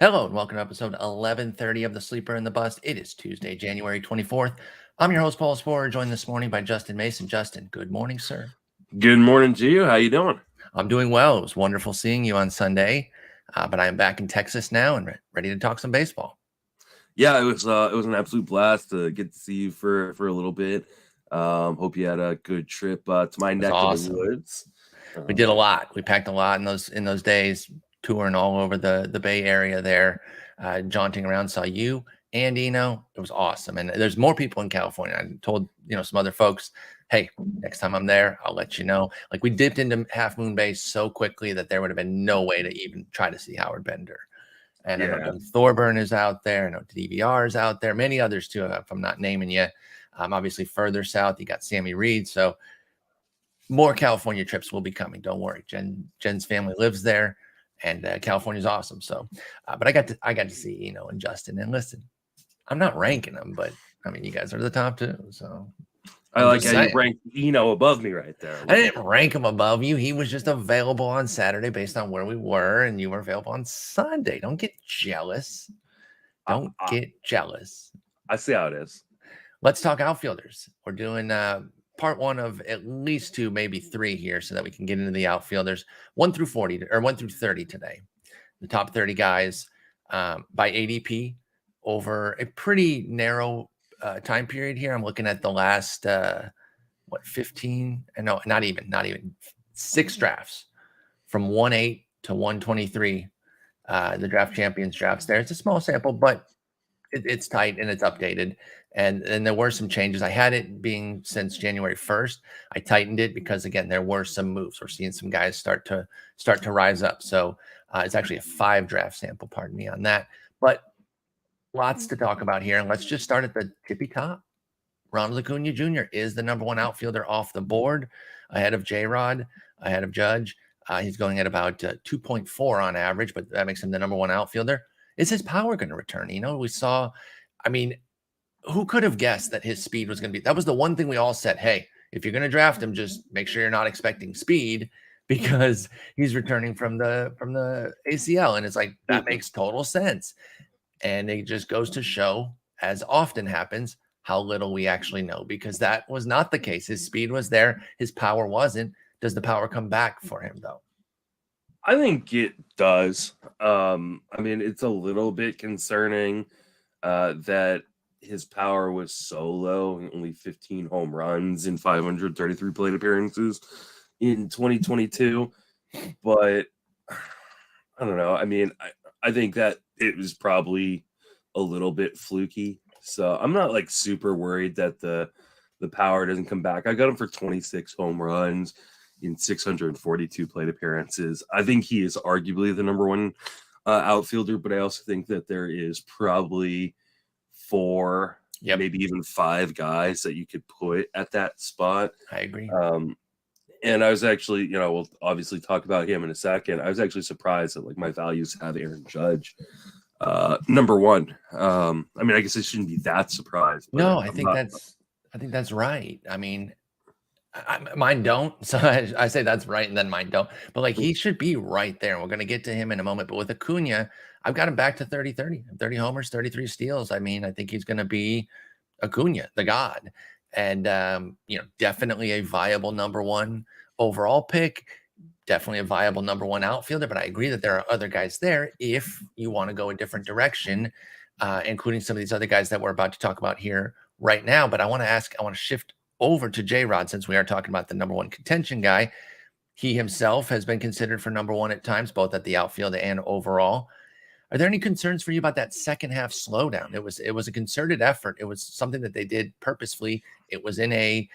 Hello and welcome to episode 1130 of The Sleeper and the Bust. It is Tuesday, January 24th. I'm your host, Paul Sporer, joined this morning by Justin Mason. Justin, good morning, sir. Good morning to you. How you doing? I'm doing well. It was wonderful seeing you on Sunday, but I am back in Texas now and ready to talk some baseball. Yeah, it was an absolute blast to get to see you for a little bit. Hope you had a good trip to my neck of the woods. We did a lot. We packed a lot in those days, touring all over the Bay Area there, jaunting around. Saw you and Eno. It was awesome. And there's more people in California. I told some other folks, hey, next time I'm there, I'll let you know. Like, we dipped into Half Moon Bay so quickly that there would have been no way to even try to see Howard Bender. And I know Doug Thorburn is out there. I know DVR is out there. Many others too, if I'm not naming you. Obviously further south, you got Sammy Reed. So more California trips will be coming. Don't worry. Jen's family lives there, and California's awesome. So, but I got to see Eno and Justin. And listen, I'm not ranking them, but I mean, you guys are the top two. So I like how you ranked Eno above me right there. I didn't rank him above you. He was just available on Saturday based on where we were, and you were available on Sunday. Don't get jealous. Don't get jealous. I see how it is. Let's talk outfielders. We're doing part one of at least two, maybe three here, so that we can get into the outfielders 1 through 40 or 1 through 30 today. The top 30 guys by ADP over a pretty narrow time period here. I'm looking at the last 15? No, not even 6 drafts from 1/8 to 123. The draft champions drafts there. It's a small sample, but it's tight and it's updated. And there were some changes. I had it being since January 1st. I tightened it because, again, there were some moves. We're seeing some guys start to rise up. So it's actually a 5 draft sample, pardon me on that. But lots to talk about here. And let's just start at the tippy top. Ronald Acuña Jr. is the number one outfielder off the board, ahead of J-Rod, ahead of Judge. He's going at about 2.4 on average, but that makes him the number one outfielder. Is his power going to return? We saw, who could have guessed that his speed was going to be? That was the one thing we all said, hey, if you're going to draft him, just make sure you're not expecting speed because he's returning from the ACL. And it's like, that makes total sense. And it just goes to show, as often happens, how little we actually know, because that was not the case. His speed was there. His power wasn't. Does the power come back for him, though? I think it does. It's a little bit concerning that his power was so low, only 15 home runs in 533 plate appearances in 2022. But I don't know. I think that it was probably a little bit fluky. So I'm not like super worried that the power doesn't come back. I got him for 26 home runs in 642 plate appearances. I think he is arguably the number one outfielder, but I also think that there is probably 4, maybe even 5 guys that you could put at that spot. I agree. And I was actually, we'll obviously talk about him in a second. I was actually surprised that my values have Aaron Judge number one. I guess I shouldn't be that surprised. No, I think that's right. Mine don't. So I say that's right, and then mine don't. But he should be right there. We're going to get to him in a moment. But with Acuña, I've got him back to 30-30. 30 homers, 33 steals. I think he's going to be Acuña, the god. And, definitely a viable number one overall pick. Definitely a viable number one outfielder. But I agree that there are other guys there if you want to go a different direction, including some of these other guys that we're about to talk about here right now. But I want to shift over to J-Rod, since we are talking about the number one contention guy. He himself has been considered for number one at times, both at the outfield and overall. Are there any concerns for you about that second half slowdown? It was a concerted effort. It was something that they did purposefully. It was in a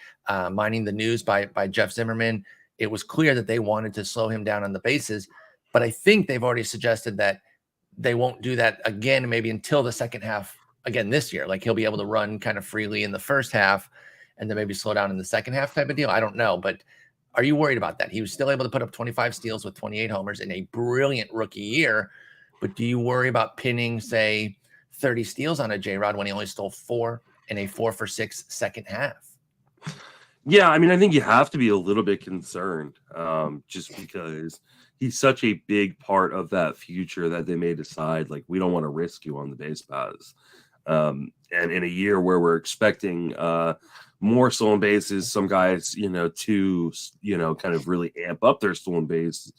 Mining the News by Jeff Zimmerman. It was clear that they wanted to slow him down on the bases, but I think they've already suggested that they won't do that again, maybe until the second half again this year. He'll be able to run kind of freely in the first half and then maybe slow down in the second half type of deal. I don't know, but are you worried about that? He was still able to put up 25 steals with 28 homers in a brilliant rookie year, but do you worry about pinning, say, 30 steals on a J-Rod when he only stole 4 in a 4-for-6 second half? Yeah, I think you have to be a little bit concerned just because he's such a big part of that future that they may decide, like, we don't want to risk you on the base paths. And in a year where we're expecting more stolen bases, some guys, to, kind of really amp up their stolen base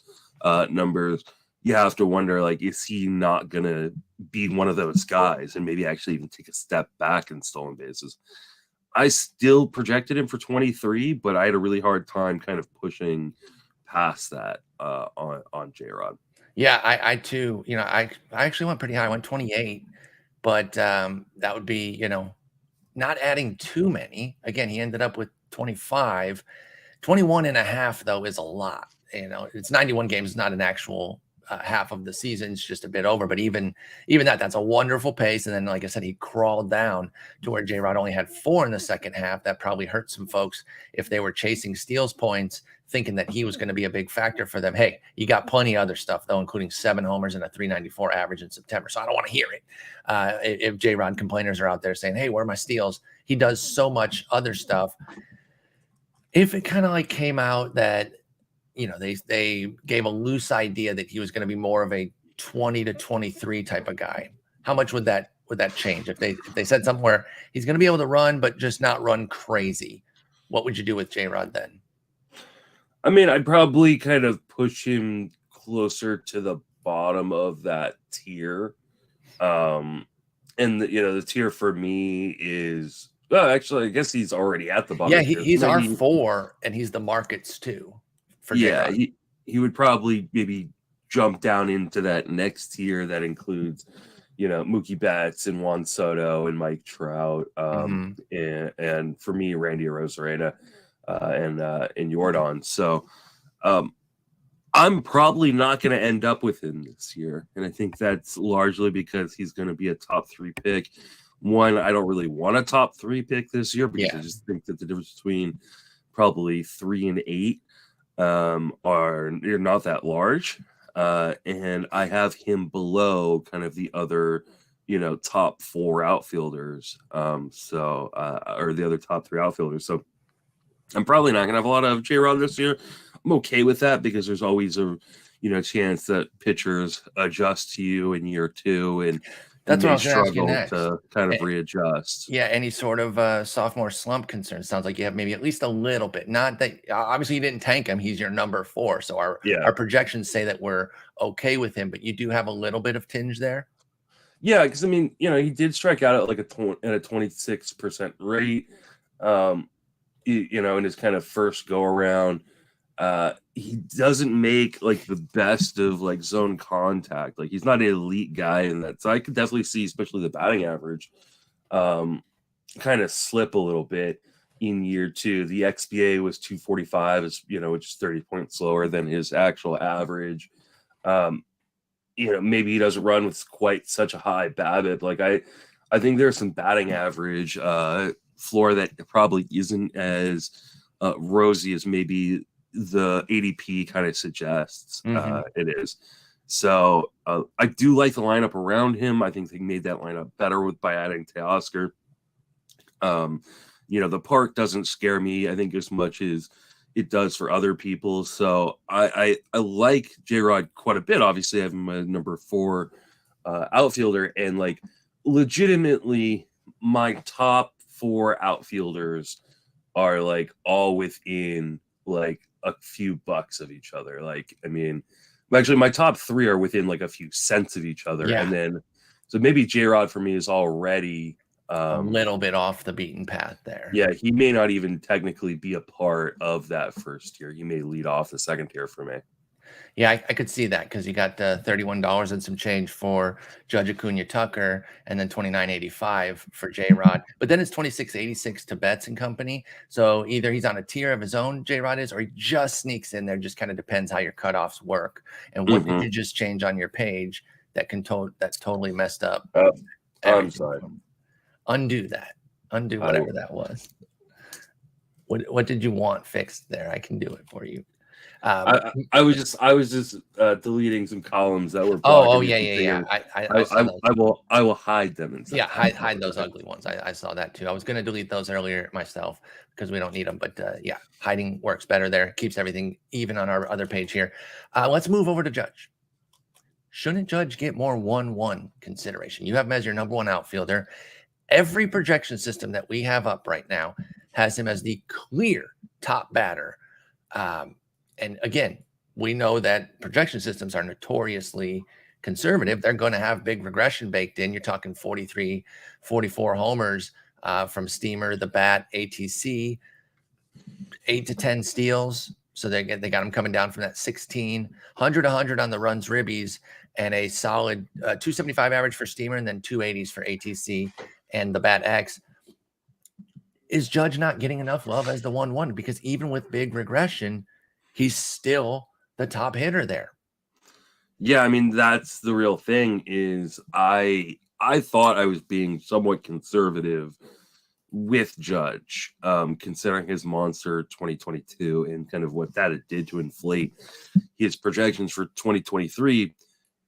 numbers, you have to wonder, like, is he not going to be one of those guys and maybe actually even take a step back in stolen bases? I still projected him for 23, but I had a really hard time kind of pushing past that on J-Rod. Yeah, I too, I actually went pretty high. I went 28, but that would be, not adding too many. Again, he ended up with 25. 21 and a half, though, is a lot. It's 91 games, not an actual half of the season. It's just a bit over. But even that's a wonderful pace. And then, like I said, he crawled down to where J-Rod only had 4 in the second half. That probably hurt some folks if they were chasing steals points, thinking that he was going to be a big factor for them. Hey, you got plenty of other stuff, though, including 7 homers and a 394 average in September. So I don't want to hear it. If J-Rod complainers are out there saying, hey, where are my steals? He does so much other stuff. If it kind of like came out that, they gave a loose idea that he was going to be more of a 20 to 23 type of guy, how much would that change? If they said something where he's going to be able to run, but just not run crazy, what would you do with J-Rod then? I mean, I'd probably kind of push him closer to the bottom of that tier. And the tier for me is, well, actually, I guess he's already at the bottom. Yeah, he's R4, and he's the markets too. Yeah, he would probably maybe jump down into that next tier that includes, Mookie Betts and Juan Soto and Mike Trout, and for me, Randy Arozarena and Yordan. So I'm probably not going to end up with him this year, and I think that's largely because he's going to be a top 3 pick. One, I don't really want a top 3 pick this year because I just think that the difference between probably 3 and 8 are not that large. And I have him below kind of the other, top 4 outfilders. Or the other top 3 outfielders. So I'm probably not going to have a lot of J-Rod this year. I'm okay with that because there's always a, chance that pitchers adjust to you in year 2 and that's what I was going to ask you struggle next. To kind of readjust. Yeah, any sort of sophomore slump concern? Sounds like you have maybe at least a little bit. Not that obviously you didn't tank him; he's your number 4. So our projections say that we're okay with him, but you do have a little bit of tinge there. Yeah, because I mean, he did strike out at like a 26% rate. In his kind of first go around. He doesn't make like the best of like zone contact. Like he's not an elite guy in that. So I could definitely see, especially the batting average, kind of slip a little bit in year 2. The XBA was 245, which is 30 points lower than his actual average. Maybe he doesn't run with quite such a high BABIP. Like I think there's some batting average floor that probably isn't as rosy as maybe the ADP kind of suggests it is. So I do like the lineup around him. I think they made that lineup better by adding Teoscar. The park doesn't scare me, I think, as much as it does for other people. So I like J-Rod quite a bit. Obviously, I have him as number 4 outfielder, and like legitimately my top 4 outfielders are like all within like a few bucks of each other. Like, I mean, actually my top 3 are within like a few cents of each other. And then, so maybe J-Rod for me is already a little bit off the beaten path there. Yeah, he may not even technically be a part of that first tier. He may lead off the second tier for me. Yeah, I could see that because you got $31 and some change for Judge Acuña Tucker, and then $29.85 for J-Rod. But then it's $26.86 to Betts and company. So either he's on a tier of his own, J-Rod is, or he just sneaks in there. Just kind of depends how your cutoffs work. And what did you just change on your page that's totally messed up? I'm sorry. Undo that. Undo whatever that was. What did you want fixed there? I can do it for you. I was just deleting some columns that were blocking. Oh, yeah. I saw those. I will hide them and Yeah, hide those ugly ones. I saw that too. I was going to delete those earlier myself because we don't need them. But yeah, hiding works better there. Keeps everything even on our other page here. Let's move over to Judge. Shouldn't Judge get more 1-1 consideration? You have him as your number one outfielder. Every projection system that we have up right now has him as the clear top batter. And again, we know that projection systems are notoriously conservative. They're going to have big regression baked in. You're talking 43, 44 homers from Steamer, the bat, ATC, 8 to 10 steals. So they got him coming down from that 16, 100 on the runs, ribbies, and a solid 275 average for Steamer, and then 280s for ATC and the bat X. Is Judge not getting enough love as the 1-1? Because even with big regression, he's still the top hitter there. Yeah, I mean, that's the real thing. Is I thought I was being somewhat conservative with Judge, considering his monster 2022 and kind of what that it did to inflate his projections for 2023.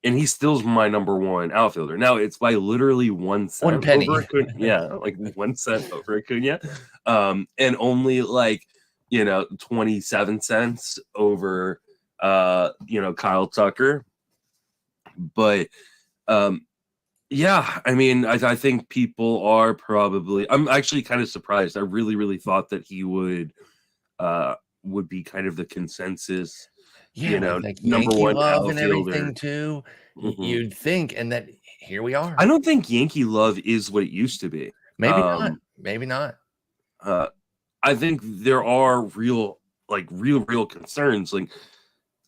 And he still's my number one outfielder. Now it's by literally 1 cent. 1 penny. Over Acuña. Yeah, like 1 cent over Acuña. And only 27 cents over Kyle Tucker. But yeah, I mean, I think people are probably, I'm actually kind of surprised. I really thought that he would be kind of the consensus. Yeah, like number Yankee one love outfielder. and everything too. Mm-hmm. You'd think, and that here we are. I don't think Yankee love is what it used to be. Maybe not. Maybe not. I think there are real concerns. Like,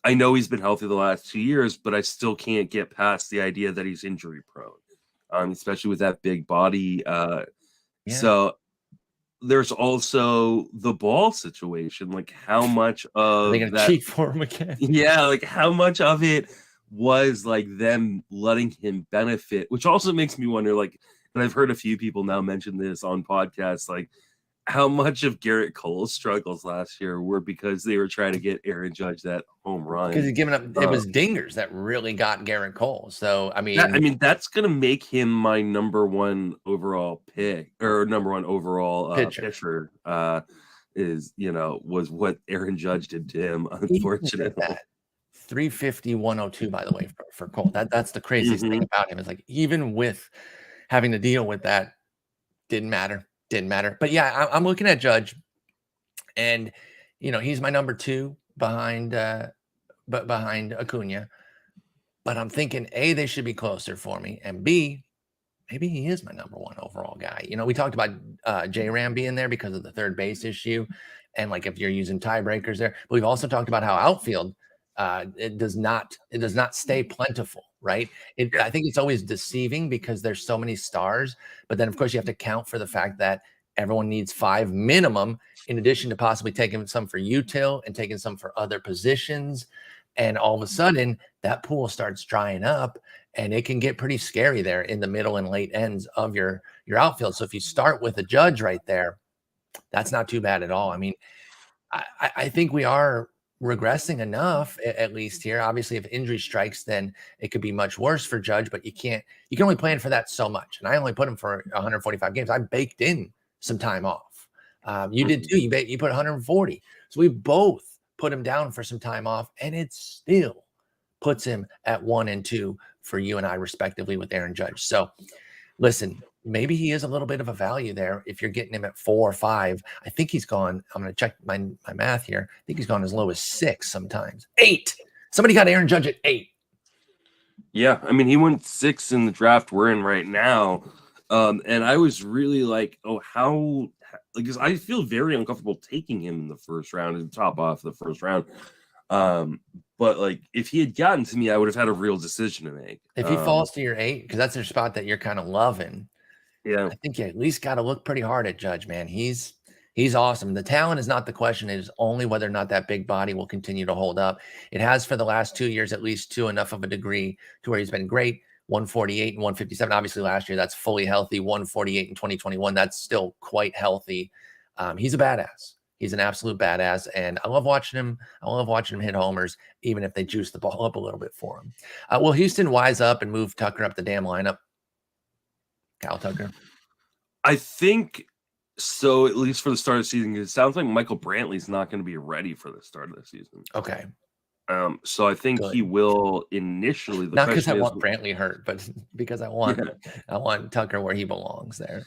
I know he's been healthy the last 2 years, but I still can't get past the idea that he's injury prone, especially with that big body. So there's also the ball situation. Like, how much of they're gonna cheat for him again? Yeah, like how much of it was like them letting him benefit, which also makes me wonder. Like, and I've heard a few people now mention this on podcasts, like how much of Garrett Cole's struggles last year were because they were trying to get Aaron Judge that home run. Because he's giving up, it was dingers that really got Garrett Cole. So I mean, that's gonna make him my number one overall pick or number one overall pitcher. Was what Aaron Judge did to him. Unfortunately, 350, 102. By the way, for Cole, that's the craziest thing about him. Is like even with having to deal with that, didn't matter. But yeah, I'm looking at Judge, and he's my number 2 behind Acuña. But I'm thinking A, they should be closer for me, and B, maybe he is my number 1 overall guy. We talked about J-Ram being there because of the third base issue, and like if you're using tiebreakers there. But we've also talked about how outfield it does not stay plentiful. Right. I think it's always deceiving because there's so many stars. But then, of course, you have to count for the fact that everyone needs 5 minimum, in addition to possibly taking some for util and taking some for other positions. And all of a sudden, that pool starts drying up, and it can get pretty scary there in the middle and late ends of your outfield. So if you start with a Judge right there, that's not too bad at all. I mean, I think we are regressing enough, at least here. Obviously, if injury strikes, then it could be much worse for Judge, but you can only plan for that so much. And I only put him for 145 games. I baked in some time off. You did too. You put 140. So we both put him down for some time off, and it still puts him at 1 and 2 for you and I, respectively, with Aaron Judge. So listen, maybe he is a little bit of a value there if you're getting him at 4 or 5. I think he's gone. I'm going to check my math here. I think he's gone as low as 6 sometimes. 8. Somebody got Aaron Judge at 8. Yeah, I mean, he went 6 in the draft we're in right now. And I was really like, because I feel very uncomfortable taking him in the first round and top off the first round. But like, if he had gotten to me, I would have had a real decision to make. If he falls to your 8, because that's your spot that you're kind of loving. Yeah, I think you at least got to look pretty hard at Judge, man. He's awesome. The talent is not the question. It is only whether or not that big body will continue to hold up. It has for the last 2 years, at least to enough of a degree to where he's been great. 148 and 157. Obviously, last year, that's fully healthy. 148 in 2021. That's still quite healthy. He's a badass. He's an absolute badass, and I love watching him. I love watching him hit homers, even if they juice the ball up a little bit for him. Will Houston wise up and move Tucker up the damn lineup? Kyle Tucker. I think so, at least for the start of the season. It sounds like Michael Brantley's not going to be ready for the start of the season. Okay. So I think he will initially. Not because I want Brantley hurt, but because I want Tucker where he belongs there.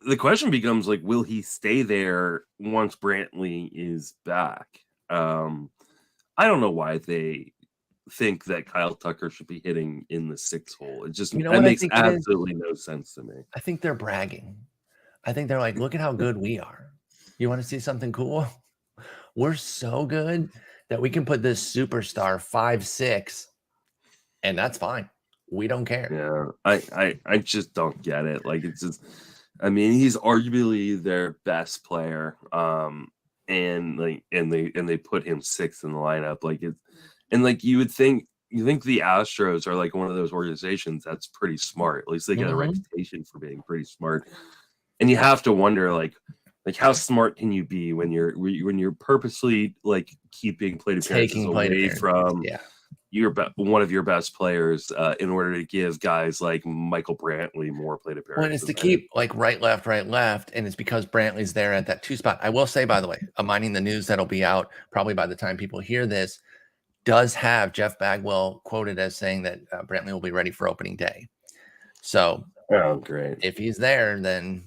The question becomes, like, will he stay there once Brantley is back? I don't know why they think that Kyle Tucker should be hitting in the 6 hole. It just that makes absolutely no sense to me. I think they're bragging. I think they're like, look at how good we are. You want to see something cool? We're so good that we can put this superstar 5'6", and that's fine. We don't care. Yeah, I just don't get it. Like, it's just, I mean, he's arguably their best player. And they put him 6th in the lineup. Like, it's, and like you think the Astros are like one of those organizations that's pretty smart. At least they get a reputation for being pretty smart. And you have to wonder, like how smart can you be when you're purposely like keeping plate appearances away from one of your best players in order to give guys like Michael Brantley more plate appearances. Well, it's to keep like right, left, and it's because Brantley's there at that 2 spot. I will say, by the way, mining the news that'll be out probably by the time people hear this, does have Jeff Bagwell quoted as saying that Brantley will be ready for opening day. So, great. If he's there, then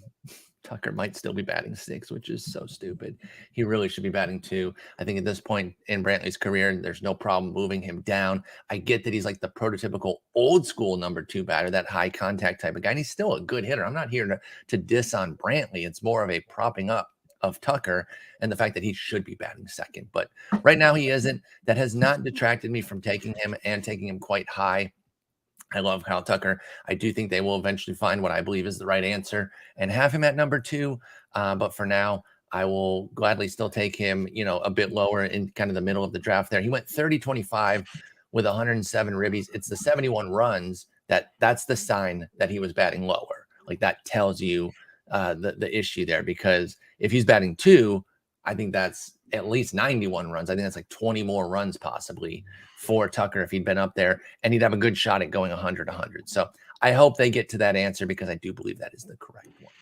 Tucker might still be batting 6, which is so stupid. He really should be batting 2. I think at this point in Brantley's career, there's no problem moving him down. I get that he's like the prototypical old school number 2 batter, that high contact type of guy, and he's still a good hitter. I'm not here to diss on Brantley. It's more of a propping up of Tucker and the fact that he should be batting 2nd. But right now he isn't. That has not detracted me from taking him and taking him quite high. I love Kyle Tucker. I do think they will eventually find what I believe is the right answer and have him at number 2. But for now, I will gladly still take him, a bit lower in kind of the middle of the draft there. He went 30-25 with 107 ribbies. It's the 71 runs that's the sign that he was batting lower. Like, that tells you the issue there, because if he's batting 2, I think that's at least 91 runs. I think that's like 20 more runs possibly for Tucker if he'd been up there, and he'd have a good shot at going 100. So I hope they get to that answer, because I do believe that is the correct one.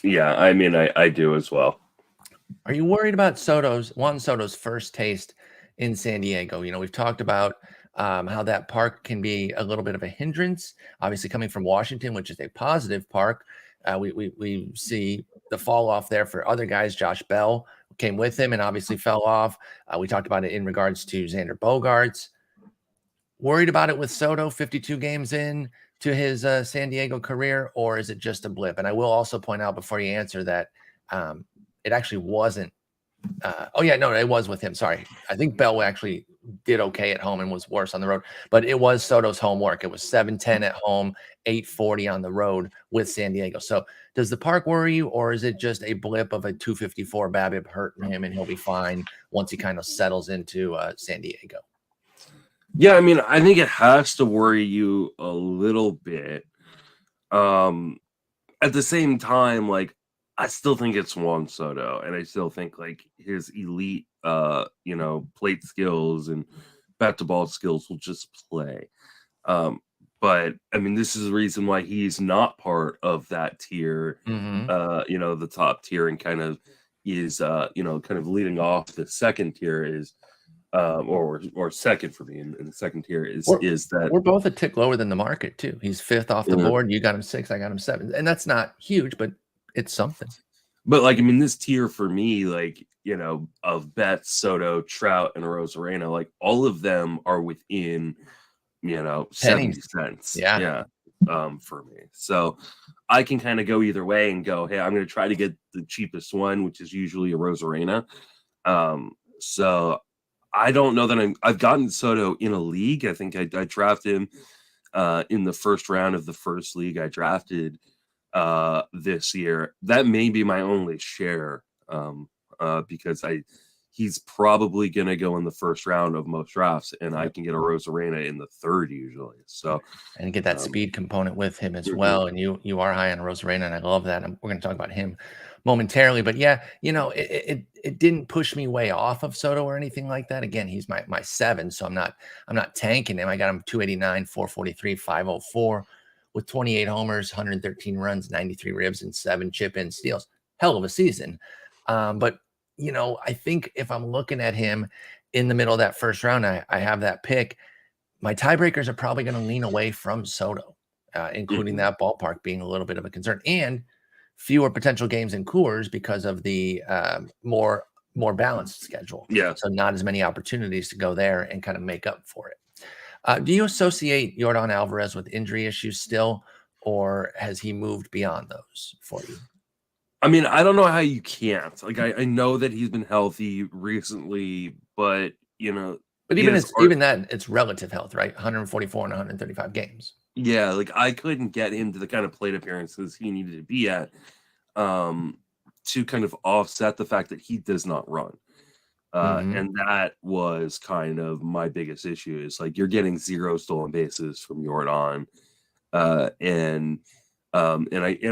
Yeah, I mean, I do as well. Are you worried about Juan Soto's first taste in San Diego? We've talked about how that park can be a little bit of a hindrance, obviously coming from Washington, which is a positive park. We see the fall off there for other guys. Josh Bell came with him and obviously fell off. We talked about it in regards to Xander Bogaerts. Worried about it with Soto 52 games in to his San Diego career, or is it just a blip? And I will also point out before you answer that it actually wasn't. It was with him. Sorry. I think Bell actually did okay at home and was worse on the road, but it was Soto's homework. It was 710 at home, 840 on the road with San Diego. So does the park worry you, or is it just a blip of a 254 BABIP hurting him and he'll be fine once he kind of settles into San Diego? Yeah, I mean, I think it has to worry you a little bit. At the same time, like, I still think it's Juan Soto, and I still think like his elite, plate skills and bat to ball skills will just play. But I mean, this is the reason why he's not part of that tier, the top tier, and kind of is, kind of leading off the second tier is, or second for me, and the second tier is that we're both a tick lower than the market too. He's 5th off the board. You got him 6, I got him 7, and that's not huge, but it's something. But like, I mean, this tier for me, like, of Betts, Soto, Trout, and Arozarena, like all of them are within, 70 cents. Yeah. For me. So I can kind of go either way and go, hey, I'm going to try to get the cheapest one, which is usually Arozarena. So I don't know that I've gotten Soto in a league. I think I drafted him in the first round of the first league I drafted this year. That may be my only share because he's probably going to go in the first round of most drafts, and I can get a Arozarena in the 3rd usually. So, and get that speed component with him as well. And you are high on Arozarena, and I love that. We're going to talk about him momentarily. But yeah, it didn't push me way off of Soto or anything like that. Again, he's my 7, so I'm not tanking him. I got him 289, 443, 504 with 28 homers, 113 runs, 93 ribs, and 7 chip-in steals. Hell of a season. But I think if I'm looking at him in the middle of that first round, I have that pick. My tiebreakers are probably going to lean away from Soto, including that ballpark being a little bit of a concern, and fewer potential games in Coors because of the more balanced schedule. Yeah. So not as many opportunities to go there and kind of make up for it. Do you associate Yordan Alvarez with injury issues still, or has he moved beyond those for you? I mean, I don't know how you can't. Like, I know that he's been healthy recently, but But even that, it's relative health, right? 144 and 135 games. Yeah, like I couldn't get him to the kind of plate appearances he needed to be at to kind of offset the fact that he does not run. And that was kind of my biggest issue is like you're getting 0 stolen bases from Yordan. And I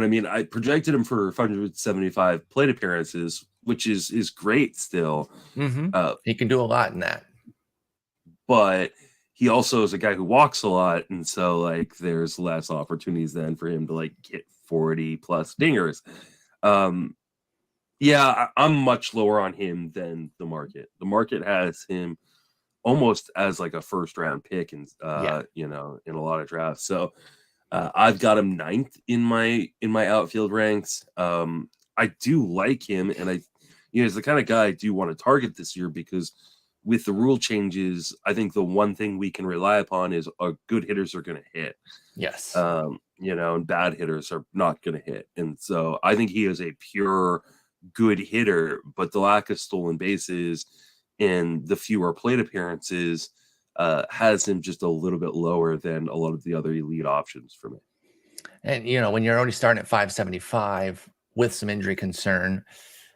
mean I projected him for 575 plate appearances, which is great still. He can do a lot in that. But he also is a guy who walks a lot, and so like there's less opportunities then for him to like get 40 plus dingers. Yeah, I'm much lower on him than the market. The market has him almost as like a first round pick, and in a lot of drafts. So I've got him 9th in my outfield ranks. I do like him, and he's the kind of guy I do want to target this year because with the rule changes, I think the one thing we can rely upon is good hitters are going to hit. Yes. And bad hitters are not going to hit. And so I think he is a pure good hitter, but the lack of stolen bases and the fewer plate appearances has him just a little bit lower than a lot of the other elite options for me. And, when you're already starting at 575 with some injury concern,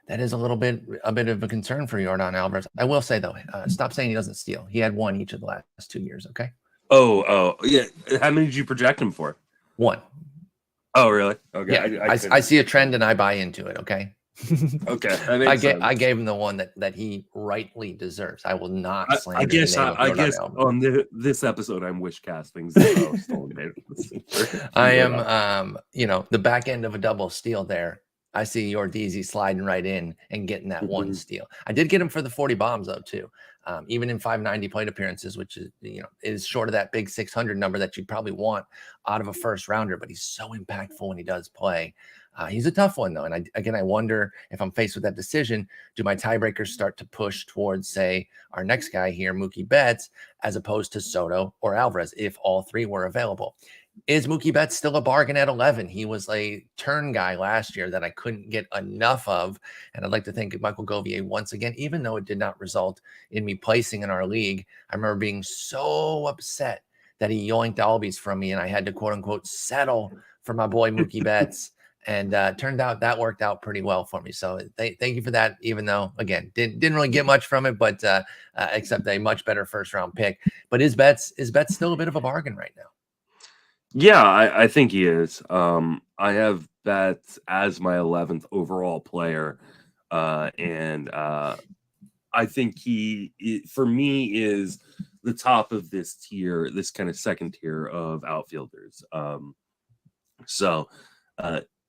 that is a bit of a concern for Yordan Alvarez. I will say, though, stop saying he doesn't steal. He had 1 each of the last 2 years, okay? Oh, yeah. How many did you project him for? 1. Oh, really? Okay. Yeah, I see a trend and I buy into it, okay? Okay. I gave him the one that he rightly deserves. I will not slander I guess Alvarez. on this episode I'm wish casting. I am the back end of a double steal there. I see Yordan sliding right in and getting that 1 steal. I did get him for the 40 bombs though too. Even in 590 plate appearances, which is short of that big 600 number that you'd probably want out of a first rounder, but he's so impactful when he does play. He's a tough one though. And I wonder if I'm faced with that decision, do my tiebreakers start to push towards, say, our next guy here, Mookie Betts, as opposed to Soto or Alvarez, if all 3 were available? Is Mookie Betts still a bargain at 11? He was a turn guy last year that I couldn't get enough of. And I'd like to thank Michael Govier once again, even though it did not result in me placing in our league. I remember being so upset that he yoinked Albies from me and I had to quote unquote settle for my boy Mookie Betts. And turned out that worked out pretty well for me. So thank you for that, even though, again, didn't really get much from it, but except a much better first round pick. But is Betts still a bit of a bargain right now? Yeah, I think he is. I have Betts as my 11th overall player. And I think for me, is the top of this tier, this kind of second tier of outfielders.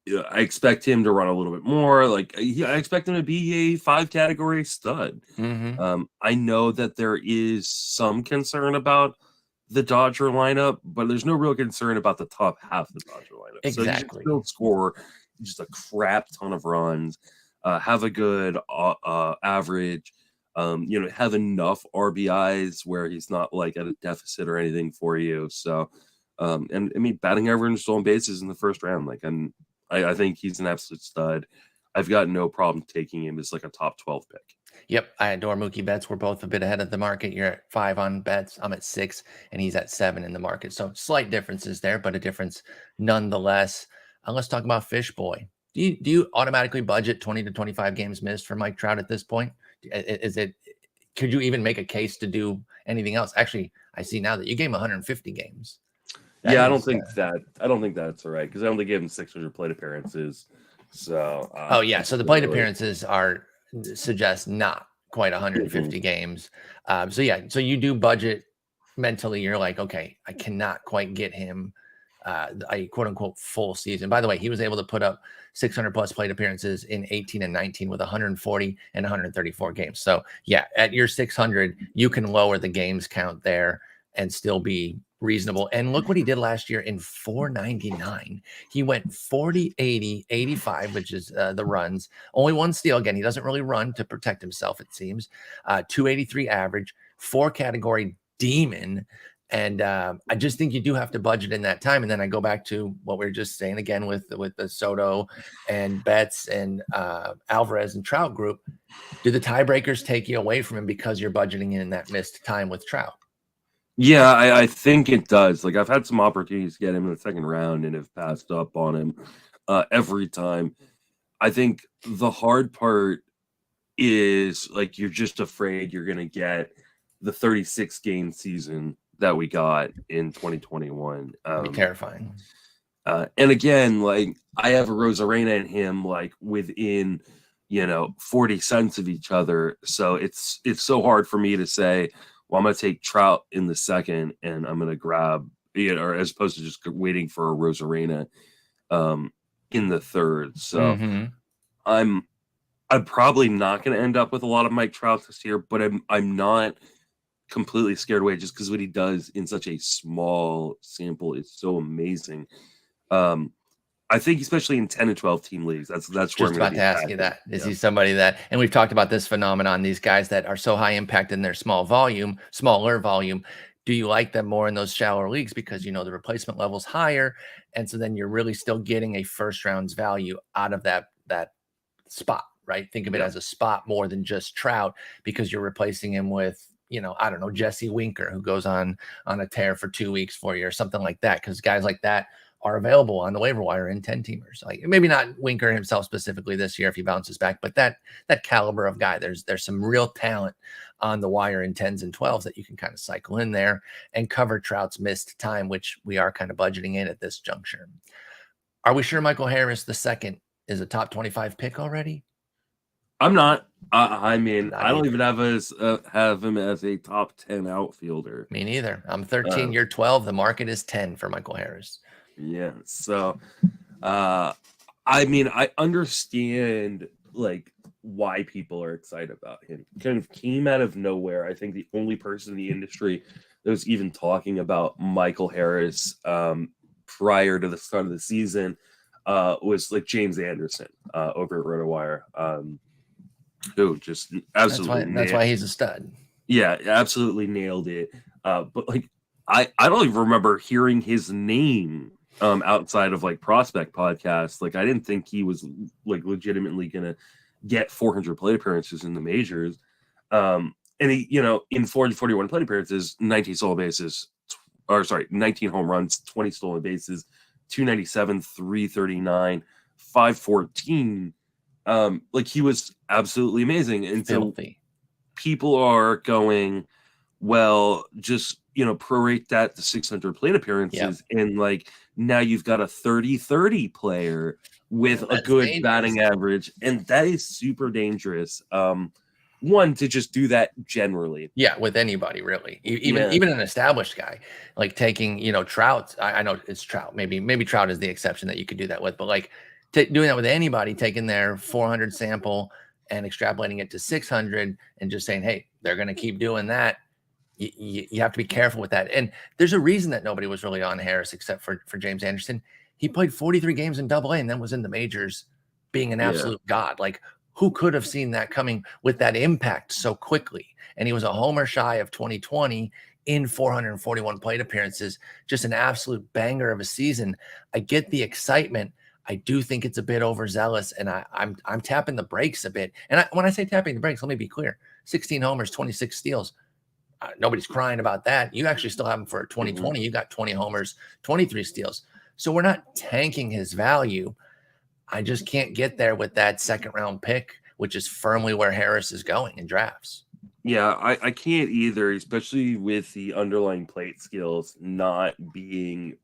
I expect him to run a little bit more. I expect him to be a 5-category stud. I know that there is some concern about the Dodger lineup, but there's no real concern about the top half of the Dodger lineup. Exactly. So you can still score just a crap ton of runs, have a good average, have enough RBIs where he's not like at a deficit or anything for you. So, and I mean, batting average and stolen bases in the first round, I think he's an absolute stud. I've got no problem taking him as like a top 12 pick. Yep, I adore Mookie Betts. We're both a bit ahead of the market. You're at 5 on Betts. I'm at 6, and he's at 7 in the market. So slight differences there, but a difference nonetheless. Let's talk about Fish Boy. Do you automatically budget 20 to 25 games missed for Mike Trout at this point? Could you even make a case to do anything else? Actually, I see now that you gave him 150 games. I don't think that's all right because I only gave him 600 plate appearances. So, oh yeah, so the plate appearances suggest not quite 150 games. So yeah, so you do budget mentally. You're like, okay, I cannot quite get him a quote unquote full season. By the way, he was able to put up 600 plus plate appearances in 18 and 19 with 140 and 134 games. So yeah, at your 600, you can lower the games count there and still be reasonable. And look what he did last year in 499. He went 40, 80, 85, which is the runs. Only one steal. Again, he doesn't really run to protect himself, it seems. 283 average, 4 category demon. And I just think you do have to budget in that time. And then I go back to what we were just saying again with the Soto and Betts and Alvarez and Trout group. Do the tiebreakers take you away from him because you're budgeting in that missed time with Trout? Yeah, I think it does. Like, I've had some opportunities to get him in the second round and have passed up on him every time. I think the hard part is, like, you're just afraid you're going to get the 36 game season that we got in 2021. Be terrifying. And again, like, I have Arozarena and him like within 40 cents of each other. So it's so hard for me to say, well, I'm going to take Trout in the second and I'm going to grab, or as opposed to just waiting for a Arozarena in the third. So I'm probably not going to end up with a lot of Mike Trout this year, but I'm not completely scared away just because what he does in such a small sample is so amazing. I think especially in 10 and 12 team leagues, that's where just I'm about to ask you that. Is he somebody that, and we've talked about this phenomenon, these guys that are so high impact in their smaller volume, do you like them more in those shallower leagues because the replacement level's higher, and so then you're really still getting a first round's value out of that spot, right? Think of it as a spot more than just Trout, because you're replacing him with I don't know, Jesse Winker, who goes on a tear for 2 weeks for you or something like that, because guys like that are available on the waiver wire in 10 teamers. Like, maybe not Winker himself specifically this year if he bounces back, but that caliber of guy, there's some real talent on the wire in 10s and 12s that you can kind of cycle in there and cover Trout's missed time, which we are kind of budgeting in at this juncture. Are we sure Michael Harris II is a top 25 pick already? I'm not. I mean, I don't even have him as a top 10 outfielder. Me neither. I'm 13. You're 12. The market is 10 for Michael Harris. Yeah. So, I mean, I understand like why people are excited about him. Kind of came out of nowhere. I think the only person in the industry that was even talking about Michael Harris prior to the start of the season was like James Anderson over at RotoWire. Who just absolutely that's why he's a stud. Yeah, absolutely nailed it. But like I don't even remember hearing his name outside of like prospect podcasts. Like, I didn't think he was like legitimately gonna get 400 plate appearances in the majors. And he, in 441 plate appearances, 19 stolen bases, 19 home runs, 20 stolen bases, 297, 339, 514. Like, he was absolutely amazing. And Filthy. So people are going, well, just prorate that to 600 plate appearances, and like now you've got a 30-30 player with a good batting average, and that is super dangerous. One, to just do that generally, with anybody really, even an established guy, like taking Trout. I know it's Trout, maybe Trout is the exception that you could do that with, but like doing that with anybody, taking their 400 sample and extrapolating it to 600 and just saying, hey, they're going to keep doing that. You have to be careful with that. And there's a reason that nobody was really on Harris except for James Anderson. He played 43 games in Double-A and then was in the majors being an absolute god. Like, who could have seen that coming with that impact so quickly? And he was a homer shy of 2020 in 441 plate appearances, just an absolute banger of a season. I get the excitement. I do think it's a bit overzealous, and I'm tapping the brakes a bit. And when I say tapping the brakes, let me be clear: 16 homers, 26 steals. Nobody's crying about that. You actually still have him for 2020. You got 20 homers, 23 steals. So we're not tanking his value. I just can't get there with that second round pick, which is firmly where Harris is going in drafts. Yeah, I can't either, especially with the underlying plate skills not being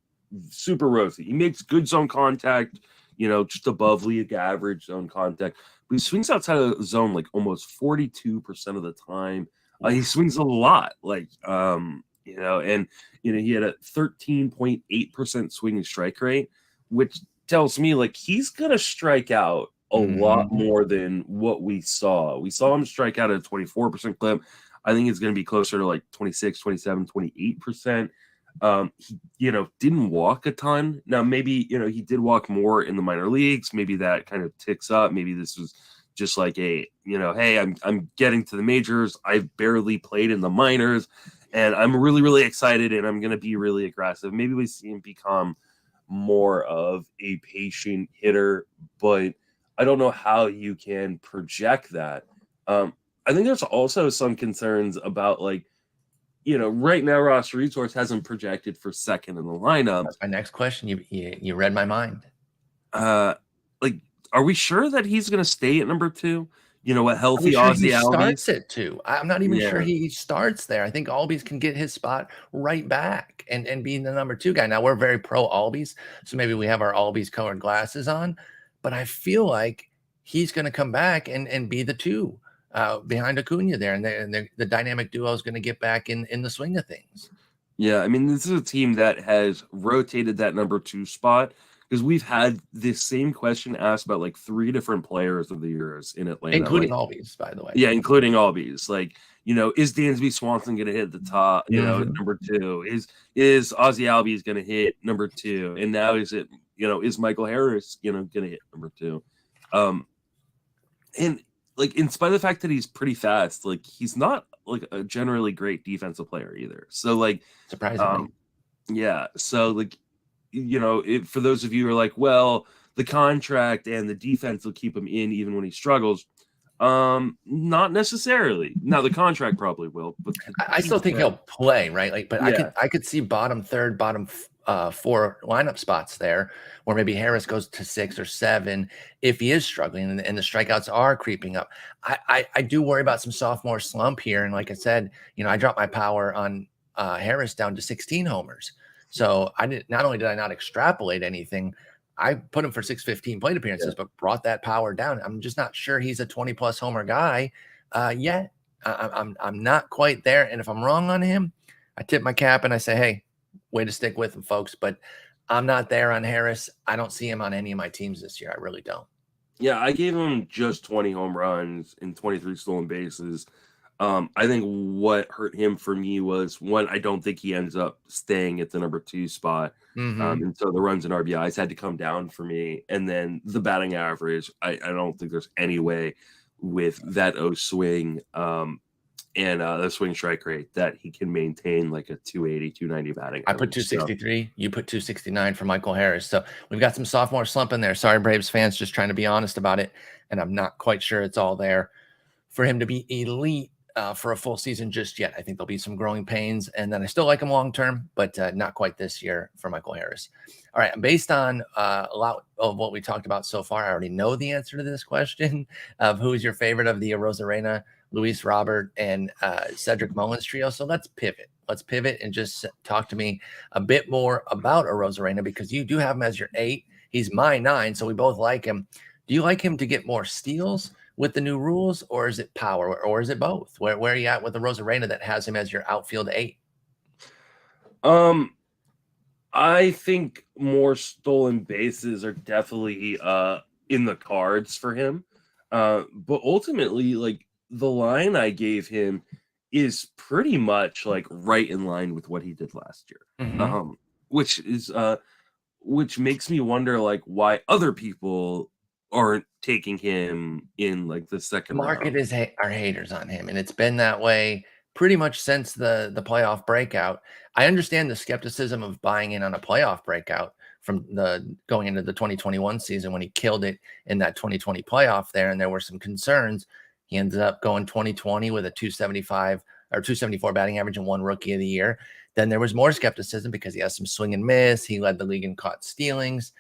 super rosy. He makes good zone contact, just above league average zone contact. But he swings outside of the zone like almost 42% of the time. He swings a lot, and he had a 13.8% swinging strike rate, which tells me like he's gonna strike out a lot more than what we saw. We saw him strike out at a 24% clip. I think it's going to be closer to like 26, 27, 28%. He, didn't walk a ton. Now, maybe, he did walk more in the minor leagues. Maybe that kind of ticks up. Maybe this was just like hey, I'm getting to the majors. I've barely played in the minors and I'm really, really excited and I'm going to be really aggressive. Maybe we see him become more of a patient hitter, but I don't know how you can project that. I think there's also some concerns about right now Ross Resource hasn't projected for second in the lineup. That's my next question. You read my mind. Are we sure that he's going to stay at number 2? A healthy sure Ozzy he Albies starts at 2. I'm not even sure he starts there. I think Albies can get his spot right back and be the number 2 guy. Now we're very pro Albies, so maybe we have our Albies colored glasses on, but I feel like he's going to come back and be the 2 behind Acuña there, and the dynamic duo is going to get back in the swing of things. Yeah, I mean, this is a team that has rotated that number 2 spot because we've had this same question asked about like 3 different players of the years in Atlanta, including Albies, by the way. Yeah, including Albies. Is Dansby Swanson going to hit the top? Number 2 is Ozzy Albies going to hit number 2, and now is Michael Harris going to hit number 2? And in spite of the fact that he's pretty fast, he's not a generally great defensive player either. So surprisingly, yeah. So for those of you who are like, well, the contract and the defense will keep him in even when he struggles. Not necessarily. Now the contract probably will, but I still think he'll play, right? But yeah. I could see bottom 3rd, bottom 4 lineup spots there, where maybe Harris goes to 6 or 7 if he is struggling and the strikeouts are creeping up. I do worry about some sophomore slump here, and like I said, I dropped my power on Harris down to 16 homers. So not only did I not extrapolate anything, I put him for 615 plate appearances, but brought that power down. I'm just not sure he's a 20+ homer guy yet. I'm not quite there, and if I'm wrong on him, I tip my cap and I say, hey, way to stick with him, folks. But I'm not there on Harris. I don't see him on any of my teams this year. I really don't. Yeah, I gave him just 20 home runs and 23 stolen bases. I think what hurt him for me was, one, I don't think he ends up staying at the number 2 spot. And so the runs and RBIs had to come down for me. And then the batting average, I don't think there's any way with that swing and the swing strike rate that he can maintain like a 280, 290 batting average. I put 263. So. You put 269 for Michael Harris. So we've got some sophomore slump in there. Sorry, Braves fans, just trying to be honest about it. And I'm not quite sure it's all there for him to be elite for a full season just yet. I think there'll be some growing pains, and then I still like him long term, but not quite this year for Michael Harris. All right, based on a lot of what we talked about so far, I already know the answer to this question of who is your favorite of the Arozarena, Luis Robert, and Cedric Mullins trio. So let's pivot. Let's pivot and just talk to me a bit more about Arozarena, because you do have him as your 8. He's my 9, so we both like him. Do you like him to get more steals with the new rules, or is it power, or is it both? Where are you at with the Arozarena that has him as your outfield 8? I think more stolen bases are definitely in the cards for him. But ultimately, like, the line I gave him is pretty much like right in line with what he did last year. Which makes me wonder, like, why other people aren't taking him in like the second market round. Are haters on him, and it's been that way pretty much since the playoff breakout. I understand the skepticism of buying in on a playoff breakout from the going into the 2021 season when he killed it in that 2020 playoff there, and there were some concerns. He ended up going 2020 with a 275 or 274 batting average and 1 Rookie of the Year. Then there was more skepticism because he has some swing and miss. He led the league in caught stealings.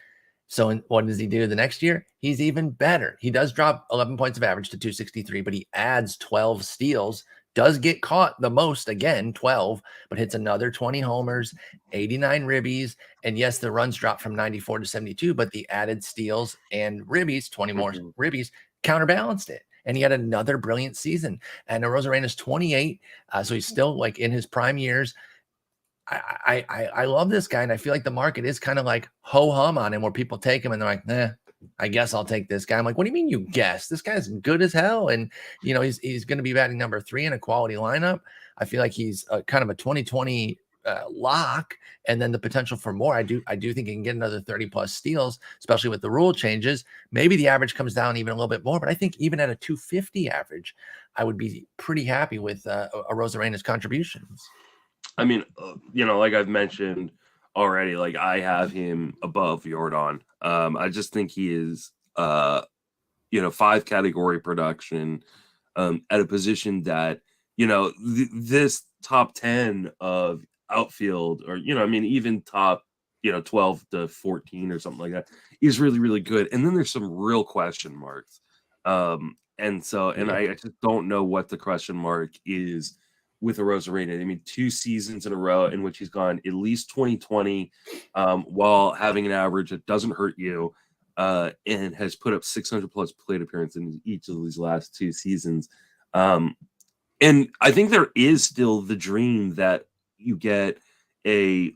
So what does he do the next year? He's even better. He does drop 11 points of average to 263, but he adds 12 steals does get caught the most again, 12, but hits another 20 homers, 89 ribbies. And yes, the runs dropped from 94 to 72, but the added steals and ribbies, 20 more ribbies, counterbalanced it. And he had another brilliant season. And Arozarena's 28, so he's still like in his prime years. I love this guy, and I feel like the market is kind of like ho-hum on him, where people take him and they're like, I guess I'll take this guy. I'm like, what do you mean you guess? This guy's good as hell, and he's going to be batting number 3 in a quality lineup. I feel like he's kind of a 2020 lock, and then the potential for more. I do think he can get another 30 plus steals, especially with the rule changes. Maybe the average comes down even a little bit more, but I think even at a 250 average, I would be pretty happy with Arozarena's contributions. I mean, like I've mentioned already, like I have him above Yordan. I just think he is, 5 category production at a position that, this top 10 of outfield, or, even top, 12 to 14 or something like that is really, really good. And then there's some real question marks. I just don't know what the question mark is with Arozarena. I mean, 2 seasons in a row in which he's gone at least 20-20 while having an average that doesn't hurt you, and has put up 600 plus plate appearances in each of these last 2 seasons. And I think there is still the dream that you get a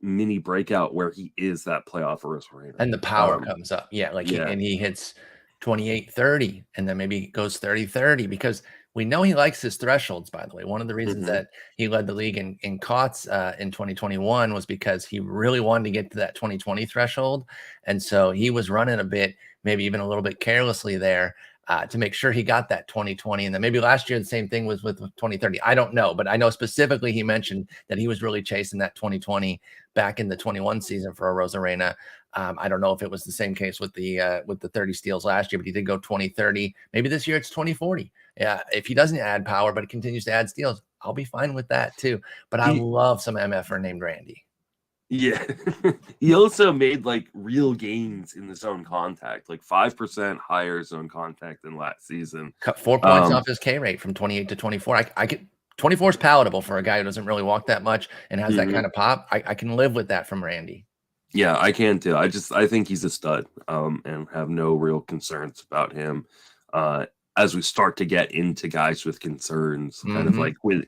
mini breakout where he is that playoff Arozarena. And the power comes up. He hits 28-30 and then maybe goes 30-30, because we know he likes his thresholds, by the way. One of the reasons that he led the league in COTS in 2021 was because he really wanted to get to that 2020 threshold. And so he was running a bit, maybe even a little bit carelessly there, to make sure he got that 2020. And then maybe last year, the same thing was with 2030. I don't know, but I know specifically he mentioned that he was really chasing that 2020 back in the 21 season for Arozarena. I don't know if it was the same case with the 30 steals last year, but he did go 20-30. Maybe this year it's 20-40. Yeah, if he doesn't add power, but it continues to add steals, I'll be fine with that too. But I love some MFer named Randy. Yeah. He also made real gains in the zone contact, 5% higher zone contact than last season. Cut 4 points off his K rate from 28 to 24. I could 24 is palatable for a guy who doesn't really walk that much and has that kind of pop. I can live with that from Randy. Yeah, I can too. I think he's a stud, and have no real concerns about him. As we start to get into guys with concerns, kind of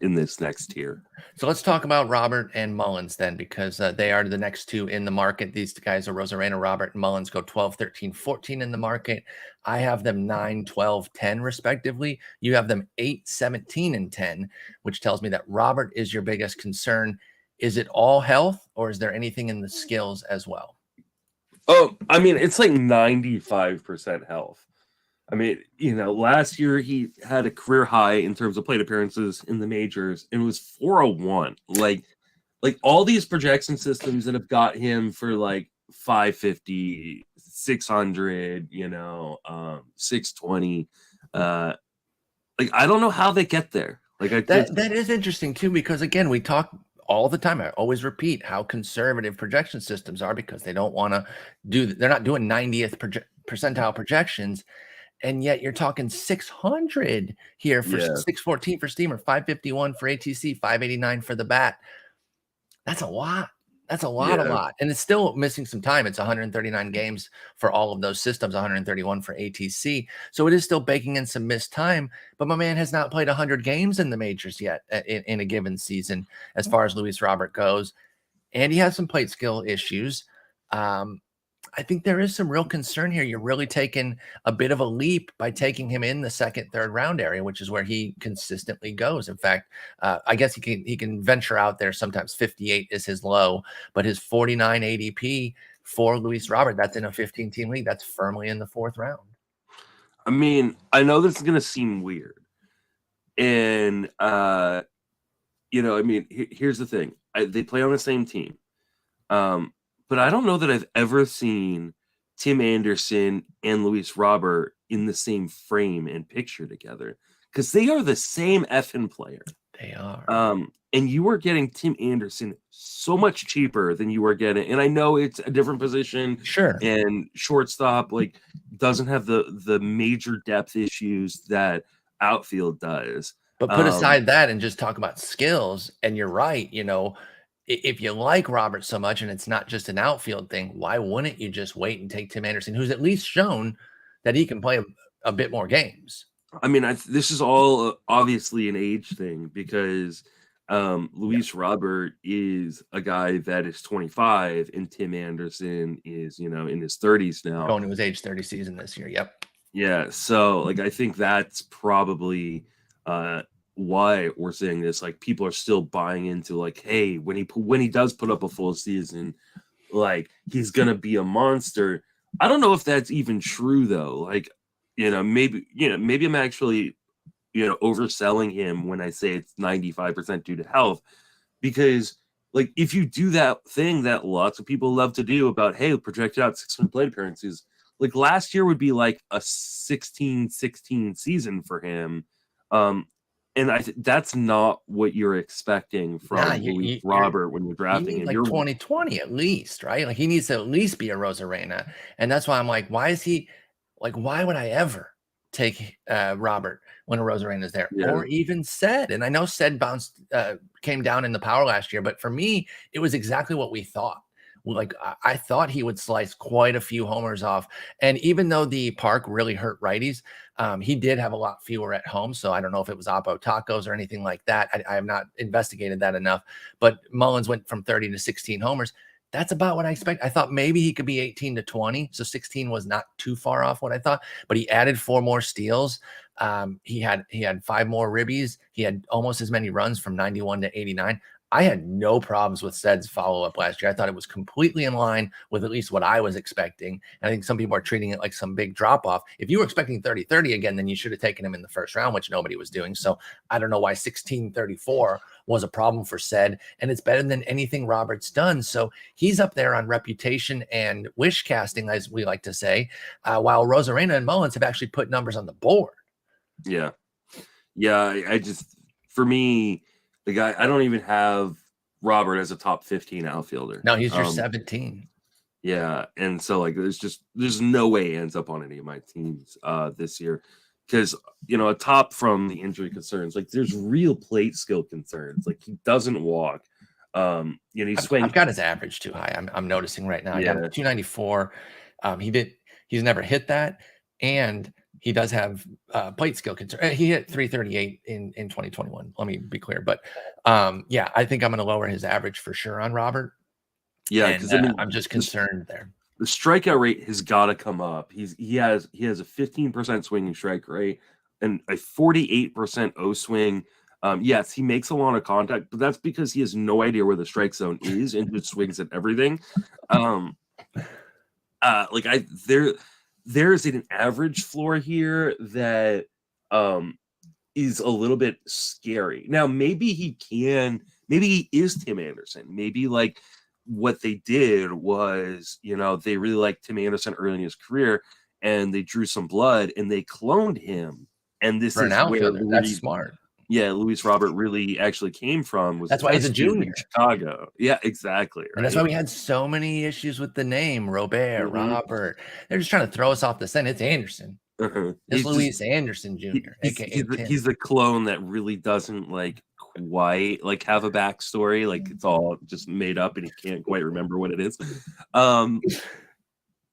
in this next tier. So let's talk about Robert and Mullins then, because they are the next 2 in the market. These guys are Arozarena-Robert and Mullins, go 12, 13, 14 in the market. I have them 9, 12, 10 respectively. You have them 8, 17, and 10, which tells me that Robert is your biggest concern. Is it all health, or is there anything in the skills as well? Oh, I mean, it's 95% health. I mean, last year he had a career high in terms of plate appearances in the majors, and it was 401. Like all these projection systems that have got him for 550, 600, 620. I don't know how they get there. That is interesting too, because again, we talk all the time. I always repeat how conservative projection systems are, because they don't want to they're not doing 90th percentile projections. And yet you're talking 600 here for 614 for Steamer, 551 for ATC, 589 for the bat. That's a lot. That's a lot. And it's still missing some time. It's 139 games for all of those systems, 131 for ATC. So it is still baking in some missed time. But my man has not played 100 games in the majors yet in a given season, as far as Luis Robert goes. And he has some plate skill issues. I think there is some real concern here. You're really taking a bit of a leap by taking him in the 2nd, 3rd round area, which is where he consistently goes. In fact, I guess he can venture out there. Sometimes 58 is his low, but his 49 ADP for Luis Robert, that's in a 15-team league. That's firmly in the 4th round. I mean, I know this is going to seem weird. And, here's the thing. They play on the same team. But I don't know that I've ever seen Tim Anderson and Luis Robert in the same frame and picture together, because they are the same effing player. They are. And you are getting Tim Anderson so much cheaper than you are getting. And I know it's a different position. Sure. And shortstop doesn't have the major depth issues that outfield does. But put aside that and just talk about skills, and you're right, if you like Robert so much and it's not just an outfield thing, why wouldn't you just wait and take Tim Anderson, who's at least shown that he can play a bit more games? I mean, this is all obviously an age thing because Luis Robert is a guy that is 25 and Tim Anderson is, in his 30s now. Going to his age 30 season this year. Yep. Yeah. So, like, I think that's probably why we're saying this. Like, people are still buying into, like, hey, when he does put up a full season, like, he's going to be a monster. I don't know if that's even true, though. Like, maybe I'm actually, overselling him when I say it's 95% due to health, because like if you do that thing that lots of people love to do about, hey, projected out 600 plate appearances, like last year would be like a 16-16 season for him. And that's not what you're expecting from Luis Robert when you're drafting him. Like 2020 at least, right? Like he needs to at least be a Arozarena. And that's why I'm like, why would I ever take Robert when Arozarena is there? Yeah. Or even Ced. And I know Ced came down in the power last year, but for me, it was exactly what we thought. Like I thought he would slice quite a few homers off. And even though the park really hurt righties, he did have a lot fewer at home. So I don't know if it was Oppo tacos or anything like that. I have not investigated that enough. But Mullins went from 30 to 16 homers. That's about what I expect. I thought maybe he could be 18 to 20. So 16 was not too far off what I thought. But he added 4 more steals. He had 5 more ribbies. He had almost as many runs from 91 to 89. I had no problems with Ced's follow-up last year. I thought it was completely in line with at least what I was expecting. And I think some people are treating it like some big drop-off. If you were expecting 30-30 again, then you should have taken him in the first round, which nobody was doing. So I don't know why 16-34 was a problem for Ced. And it's better than anything Robert's done. So he's up there on reputation and wish casting, as we like to say, while Arozarena and Mullins have actually put numbers on the board. Yeah. Yeah, I just, for me, the guy, I don't even have Robert as a top 15 outfielder. No, he's your 17. Yeah. And so like, there's no way he ends up on any of my teams this year. Because, atop from the injury concerns, like there's real plate skill concerns. Like he doesn't walk. He's swinging. I've got his average too high. I'm noticing right now. Yeah, 294. He's never hit that. And he does have plate skill concern. He hit 338 in 2021. Let me be clear. But I think I'm going to lower his average for sure on Robert. Yeah, because I'm just concerned there. The strikeout rate has got to come up. He has a 15% swinging strike rate and a 48% O swing. Yes, he makes a lot of contact, but that's because he has no idea where the strike zone is and just swings at everything. There's an average floor here that is a little bit scary. Now, maybe he is Tim Anderson. Maybe like what they did was, they really liked Tim Anderson early in his career and they drew some blood and they cloned him. And this is where that's smart. Yeah, Luis Robert really actually came from. That's why he's a junior. Chicago. Yeah, exactly. Right? And that's why we had so many issues with the name Robert, Robert. They're just trying to throw us off the scent. It's Anderson. It's Luis Anderson Jr. He's the clone that really doesn't quite have a backstory. Like it's all just made up and he can't quite remember what it is.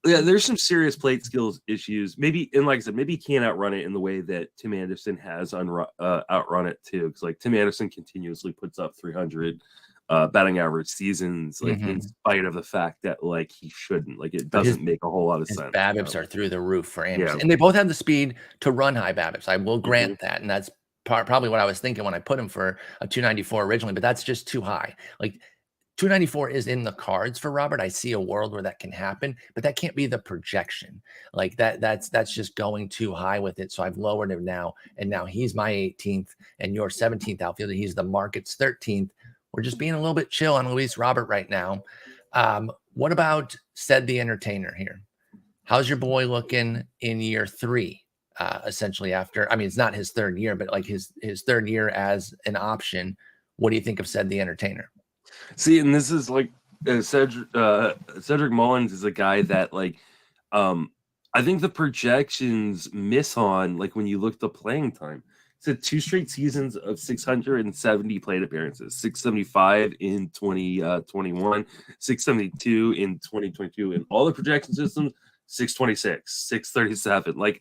Yeah, there's some serious plate skills issues. Maybe, and like I said, maybe he can't outrun it in the way that Tim Anderson has outrun it too. Because Tim Anderson continuously puts up 300 batting average seasons, in spite of the fact that he shouldn't. It doesn't make a whole lot of sense. BABIPs are through the roof for Anderson, and they both have the speed to run high BABIPs. I will grant that, and that's probably what I was thinking when I put him for a 294 originally. But that's just too high. 294 is in the cards for Robert. I see a world where that can happen, but that can't be the projection. That's just going too high with it. So I've lowered him now, and now he's my 18th and your 17th outfielder. He's the market's 13th. We're just being a little bit chill on Luis Robert right now. What about Ced the Entertainer here? How's your boy looking in year 3? Essentially after, it's not his third year, but his third year as an option. What do you think of Ced the Entertainer? See, and this is Cedric Mullins is a guy that I think the projections miss on when you look at the playing time. So 2 straight seasons of 670 plate appearances, 675 in 2021, 672 in 2022, and all the projection systems, 626, 637. Like,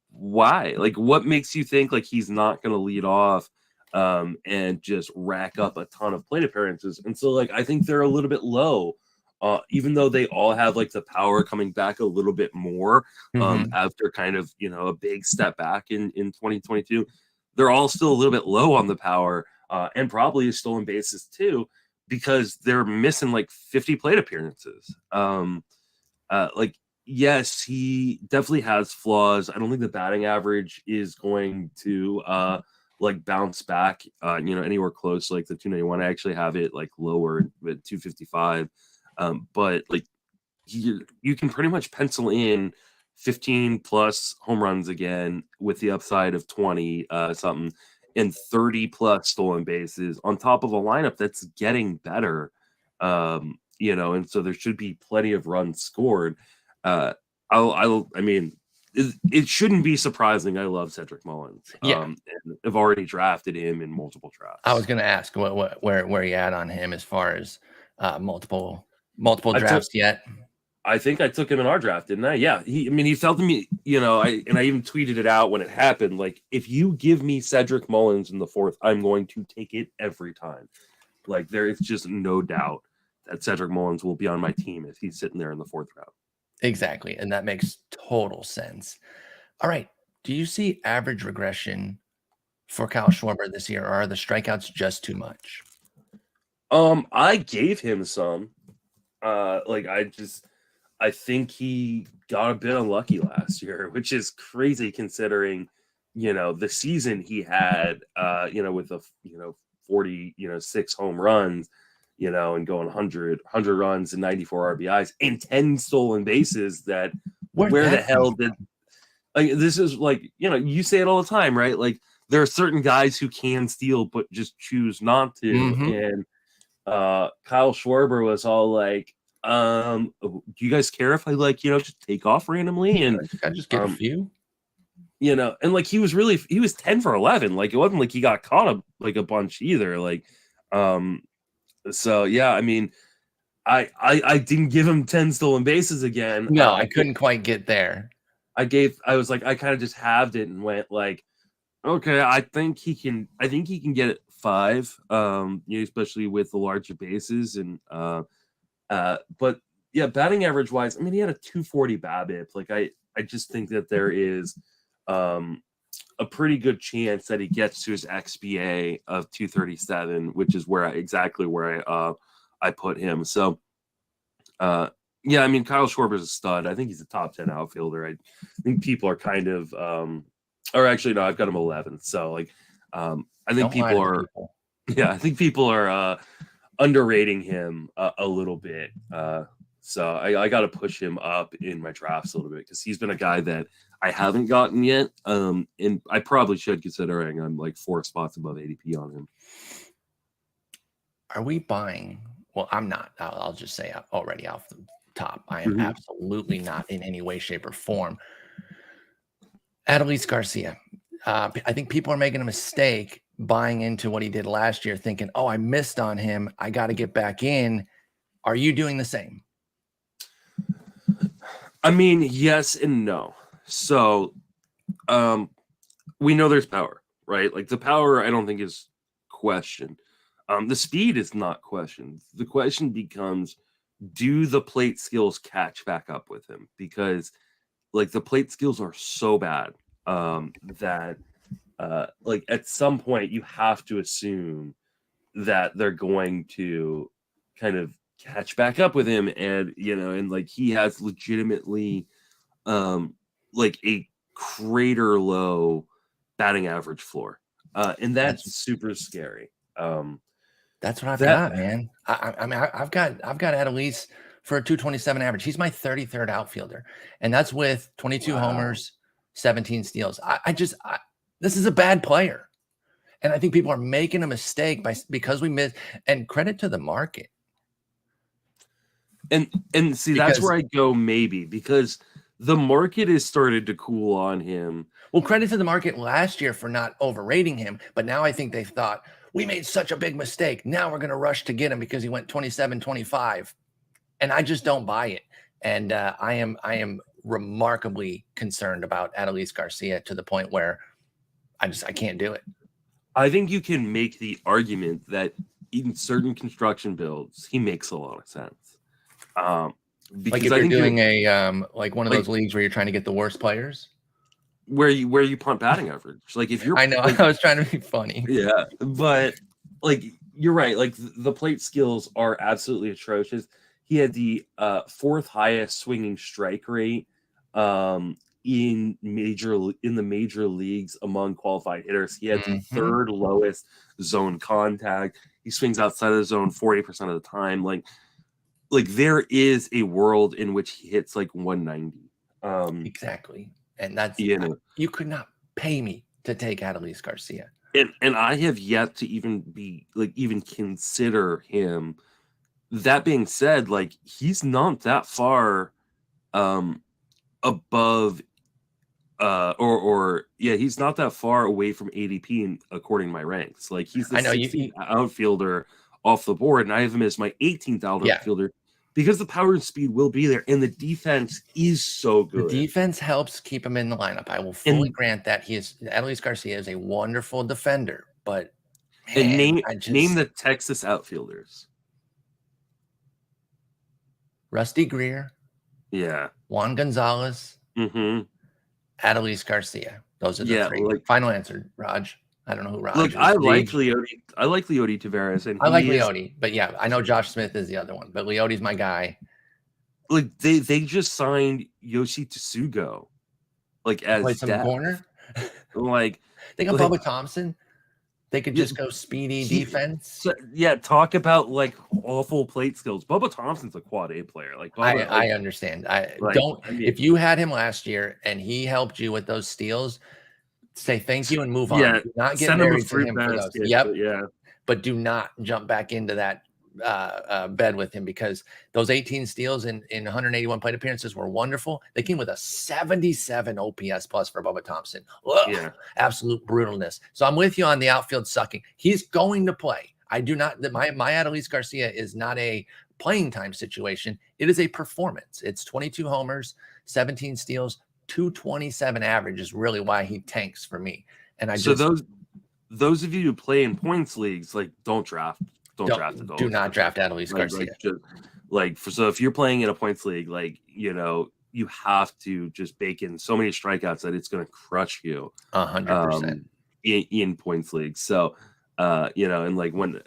why? Like, what makes you think like he's not going to lead off and just rack up a ton of plate appearances? And so, like, I think they're a little bit low. Even though they all have like the power coming back a little bit more after kind of, you know, a big step back in 2022, they're all still a little bit low on the power and probably stolen bases too, because they're missing like 50 plate appearances. Like, yes, he definitely has flaws. I don't think the batting average is going to like bounce back, you know, anywhere close to like the 291. I actually have it like lower at 255. But like you can pretty much pencil in 15 plus home runs again with the upside of 20 something and 30 plus stolen bases on top of a lineup that's getting better. You know, and so there should be plenty of runs scored. I mean, it shouldn't be surprising. I love Cedric Mullins. And I've already drafted him in multiple drafts. I was going to ask where you at on him as far as multiple drafts yet. I think I took him in our draft, didn't I? Yeah. He felt to me, you know, I even tweeted it out when it happened. Like, if you give me Cedric Mullins in the 4th, I'm going to take it every time. Like, there is just no doubt that Cedric Mullins will be on my team if he's sitting there in the 4th round. Exactly. And that makes total sense. All right. Do you see average regression for Kyle Schwarber this year, or are the strikeouts just too much? I gave him some. I think he got a bit unlucky last year, which is crazy considering, you know, the season he had, you know, with the, you know, 6 home runs, you know, and going 100 runs and 94 RBIs and 10 stolen bases. That where the hell did, like, this is like, you know, you say it all the time, right? Like, there are certain guys who can steal but just choose not to. And Kyle Schwarber was all like, do you guys care if I, like, you know, just take off randomly? And I just get a few, you know, and like he was 10 for 11. Like, it wasn't like he got caught like a bunch either. Like, so yeah, I mean, I didn't give him 10 stolen bases again. No, I couldn't quite get there. I was like, I kind of just halved it and went like, okay, I think he can get it 5, you know, especially with the larger bases. And but yeah, batting average wise, I mean, he had a 240 BABIP. Like, I just think that there is a pretty good chance that he gets to his XBA of 237, which is exactly where I put him. So yeah, I mean, Kyle Schwarber is a stud. I think he's a top 10 outfielder. I think people are kind of or actually no, I've got him 11th. So like I think I think people are underrating him a little bit. So I got to push him up in my drafts a little bit, because he's been a guy that I haven't gotten yet. And I probably should, considering I'm like 4 spots above ADP on him. Are we buying? Well, I'm not. I'll just say already off the top, I am absolutely not in any way, shape, or form. Adolis Garcia. I think people are making a mistake buying into what he did last year, thinking, oh, I missed on him, I got to get back in. Are you doing the same? I mean, yes and no. So we know there's power, right? Like, the power, I don't think is questioned. The speed is not questioned. The question becomes, do the plate skills catch back up with him? Because like, the plate skills are so bad that like, at some point you have to assume that they're going to kind of catch back up with him. And, you know, and like, he has legitimately like a crater low batting average floor. And that's super scary. That's what I've got, man. I mean, I've got Adolis for a 227 average. He's my 33rd outfielder, and that's with 22 homers, 17 steals. This is a bad player, and I think people are making a mistake because we missed. And credit to the market. And see, that's where I go, maybe, because the market has started to cool on him. Well, credit to the market last year for not overrating him, but now I think they thought we made such a big mistake. Now we're going to rush to get him because he went 27-25, and I just don't buy it. And I am remarkably concerned about Adolis Garcia to the point where I can't do it. I think you can make the argument that in certain construction builds, he makes a lot of sense. Because like if you're doing like one of those leagues where you're trying to get the worst players, where you punt batting average. Like if you're, I know, I was trying to be funny. Yeah, but like you're right. Like the plate skills are absolutely atrocious. He had the fourth highest swinging strike rate in the major leagues among qualified hitters. He had the third lowest zone contact. He swings outside of the zone 40% of the time. Like there is a world in which he hits like 190. Exactly. And that's, you could not pay me to take Adolis Garcia. And I have yet to even consider him. That being said, like he's not that far above he's not that far away from ADP according to my ranks. Like he's the 16th outfielder off the board, and I have him as my 18th outfielder. Because the power and speed will be there, and the defense is so good. The defense helps keep him in the lineup. I will fully grant that Adolis Garcia is a wonderful defender, but man, name the Texas outfielders. Rusty Greer. Yeah. Juan Gonzalez. Adolis Garcia. Those are the three. Final answer, Raj. I don't know who Raj is. I like Leody. I like Leody Taveras. And I like Leody, but yeah, I know Josh Smith is the other one, but Leody's my guy. Like they just signed Yoshi Tsugo, like as play some corner. Like they got Bubba Thompson. They could just go speedy defense. Talk about like awful plate skills. Bubba Thompson's a quad A player. Like I understand. If you had him last year and he helped you with those steals, say thank you and move on. Yeah, do not get married to him for those. But do not jump back into that bed with him, because those 18 steals in 181 plate appearances were wonderful. They came with a 77 OPS plus for Bubba Thompson. Absolute brutalness. So I'm with you on the outfield sucking. He's going to play. I do not. My Adolis Garcia is not a playing time situation. It is a performance. It's 22 homers, 17 steals, 227 average is really why he tanks for me. And those of you who play in points leagues, like don't draft Adolis. Do not draft Adolis Garcia. So if you're playing in a points league, like you have to just bake in so many strikeouts that it's going to crush you 100% in points leagues. So and like when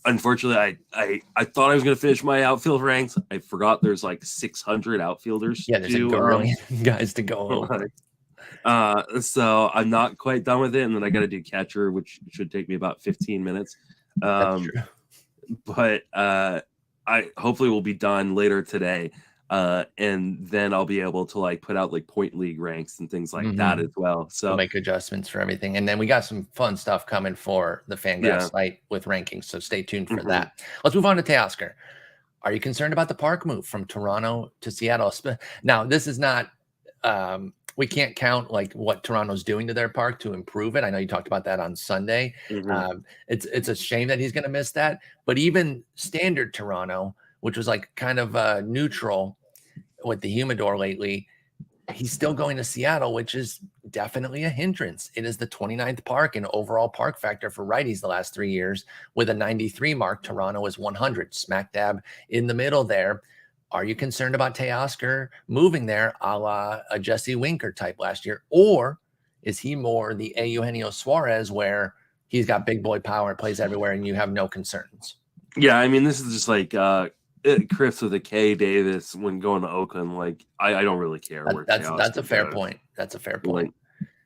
unfortunately, I thought I was going to finish my outfield ranks. I forgot there's like 600 outfielders. Yeah, there's a million guys to go over. So I'm not quite done with it, and then I got to do catcher, which should take me about 15 minutes. That's true. But I hopefully will be done later today, and then I'll be able to like put out like point league ranks and things like that as well. So we'll make adjustments for everything, and then we got some fun stuff coming for the Fangraphs site with rankings. So stay tuned for that. Let's move on to Teoscar. Are you concerned about the park move from Toronto to Seattle? Now, this is not. We can't count like what Toronto's doing to their park to improve it. I know you talked about that on Sunday. It's a shame that he's going to miss that. But even standard Toronto, which was like kind of neutral with the humidor lately, he's still going to Seattle, which is definitely a hindrance. It is the 29th park in overall park factor for righties the last 3 years with a 93 mark. Toronto is 100, smack dab in the middle there. Are you concerned about Teoscar moving there a la a Jesse Winker type last year? Or is he more the Eugenio Suarez where he's got big boy power and plays everywhere and you have no concerns? Yeah, I mean, this is just like Chris with a K Davis when going to Oakland. Like, I don't really care. That's a fair point. That's a fair point.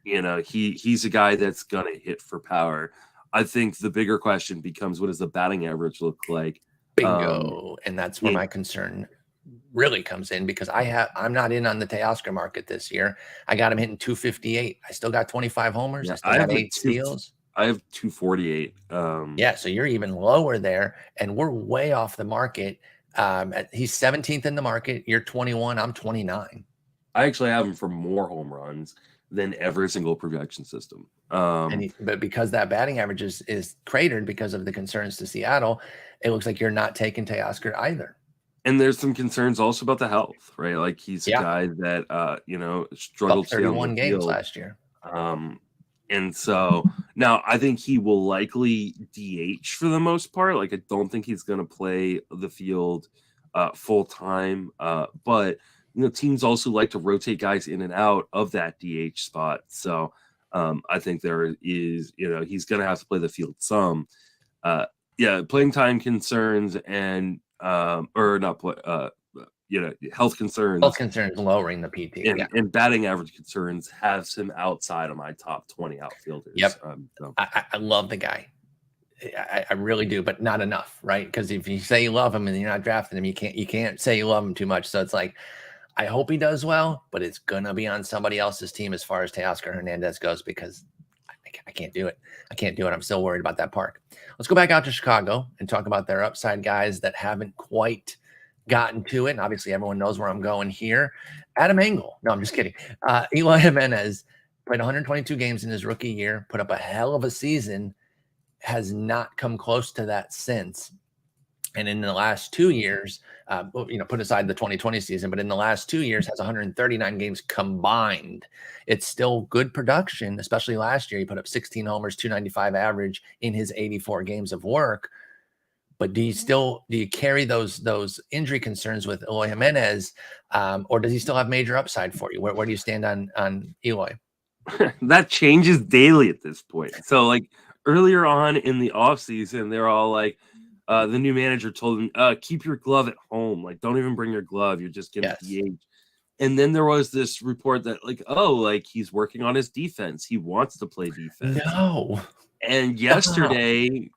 Like, he's a guy that's going to hit for power. I think the bigger question becomes, what does the batting average look like? Bingo. And that's where my concern really comes in, because I'm not in on the Teoscar market this year. I got him hitting 258. I still got 25 homers. Yeah, I still got 8 steals. I have 248. So you're even lower there, and we're way off the market. He's 17th in the market. You're 21. I'm 29. I actually have him for more home runs than every single projection system. But because that batting average is cratered because of the concerns to Seattle, it looks like you're not taking Teoscar either. And there's some concerns also about the health, right? Like he's a guy that struggled to 31 games last year. And so now I think he will likely DH for the most part. Like I don't think he's going to play the field full time. But teams also like to rotate guys in and out of that DH spot. So I think there is, he's going to have to play the field some. Playing time concerns and health concerns. Health concerns lowering the PT. And batting average concerns have him outside of my top 20 outfielders. Yep. I love the guy. I really do, but not enough, right? Because if you say you love him and you're not drafting him, you can't say you love him too much. So it's like, I hope he does well, but it's gonna be on somebody else's team as far as Teoscar Hernandez goes, because I can't do it. I'm still worried about that park. Let's go back out to Chicago and talk about their upside guys that haven't quite gotten to it. And obviously, everyone knows where I'm going here. Adam Engel. No, I'm just kidding. Eloy Jimenez played 122 games in his rookie year, put up a hell of a season, has not come close to that since. And in the last 2 years, put aside the 2020 season, but in the last 2 years has 139 games combined. It's still good production, especially last year. He put up 16 homers, 295 average in his 84 games of work. But do you carry those injury concerns with Eloy Jimenez, or does he still have major upside for you? Where do you stand on Eloy? That changes daily at this point. So like earlier on in the offseason, they're all like, the new manager told him, keep your glove at home. Like, don't even bring your glove. You're just getting DH. And then there was this report that he's working on his defense. He wants to play defense. No. And yesterday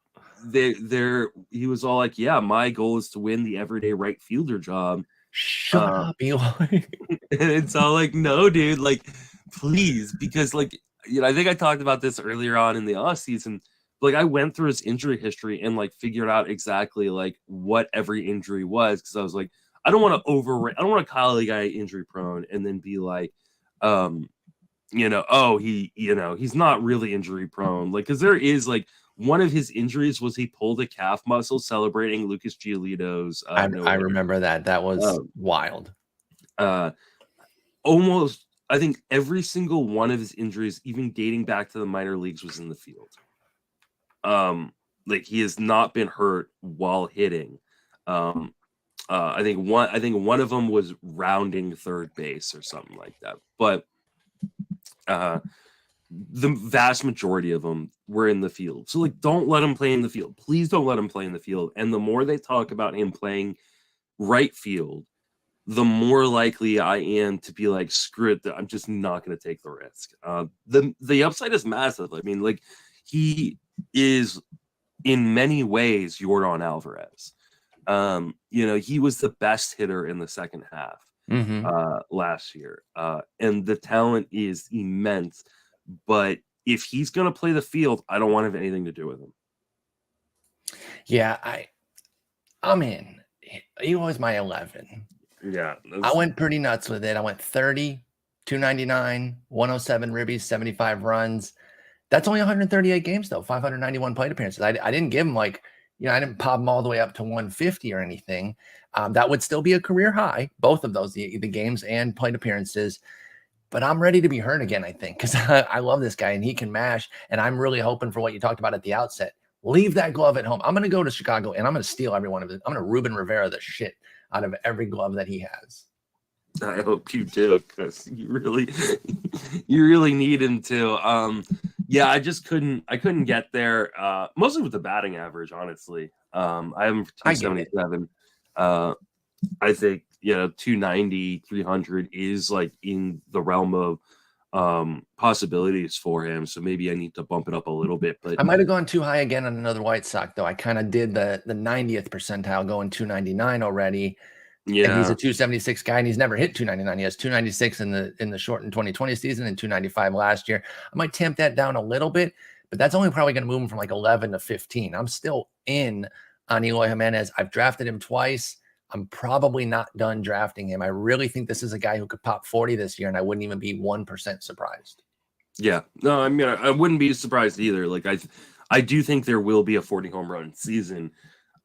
he was all like, yeah, my goal is to win the everyday right fielder job. Shut up, Eloy. And it's all like, no, dude, like, please. Because I think I talked about this earlier on in the offseason. Like I went through his injury history and figured out exactly what every injury was, because I was like, I don't want to call a guy injury prone and then be like, he's not really injury prone. Because there is one of his injuries was he pulled a calf muscle celebrating Lucas Giolito's. I remember that. That was wild. Almost, I think every single one of his injuries, even dating back to the minor leagues, was in the field. He has not been hurt while hitting. I think one of them was rounding third base or something like that. But the vast majority of them were in the field. So don't let him play in the field. Please don't let him play in the field. And the more they talk about him playing right field, the more likely I am to be like, screw it, I'm just not going to take the risk. The upside is massive. I mean, he is in many ways Yordan Alvarez. He was the best hitter in the second half last year. And the talent is immense. But if he's going to play the field, I don't want to have anything to do with him. Yeah, I'm in. He was my 11. Yeah. I went pretty nuts with it. I went 30, 299, 107 ribbies, 75 runs. That's only 138 games, though, 591 plate appearances. I didn't give him I didn't pop him all the way up to 150 or anything. That would still be a career high, both of those, the games and plate appearances. But I'm ready to be hurt again, I think, because I love this guy and he can mash. And I'm really hoping for what you talked about at the outset. Leave that glove at home. I'm going to go to Chicago and I'm going to steal every one of it. I'm going to Ruben Rivera the shit out of every glove that he has. I hope you do, because you really need him to. Yeah, I couldn't get there. Mostly with the batting average, honestly. I have him for 277. I think 290, 300 is in the realm of possibilities for him. So maybe I need to bump it up a little bit. But I might have gone too high again on another White Sox, though. I kind of did the 90th percentile, going 299 already. Yeah, and he's a 276 guy, and he's never hit 299. He has 296 in the shortened 2020 season and 295 last year. I might tamp that down a little bit, but that's only probably going to move him from 11 to 15. I'm still in on Eloy Jimenez. I've drafted him twice. I'm probably not done drafting him. I really think this is a guy who could pop 40 this year, and I wouldn't even be 1% surprised. Yeah, no, I mean, I wouldn't be surprised either. Like, I do think there will be a 40 home run season.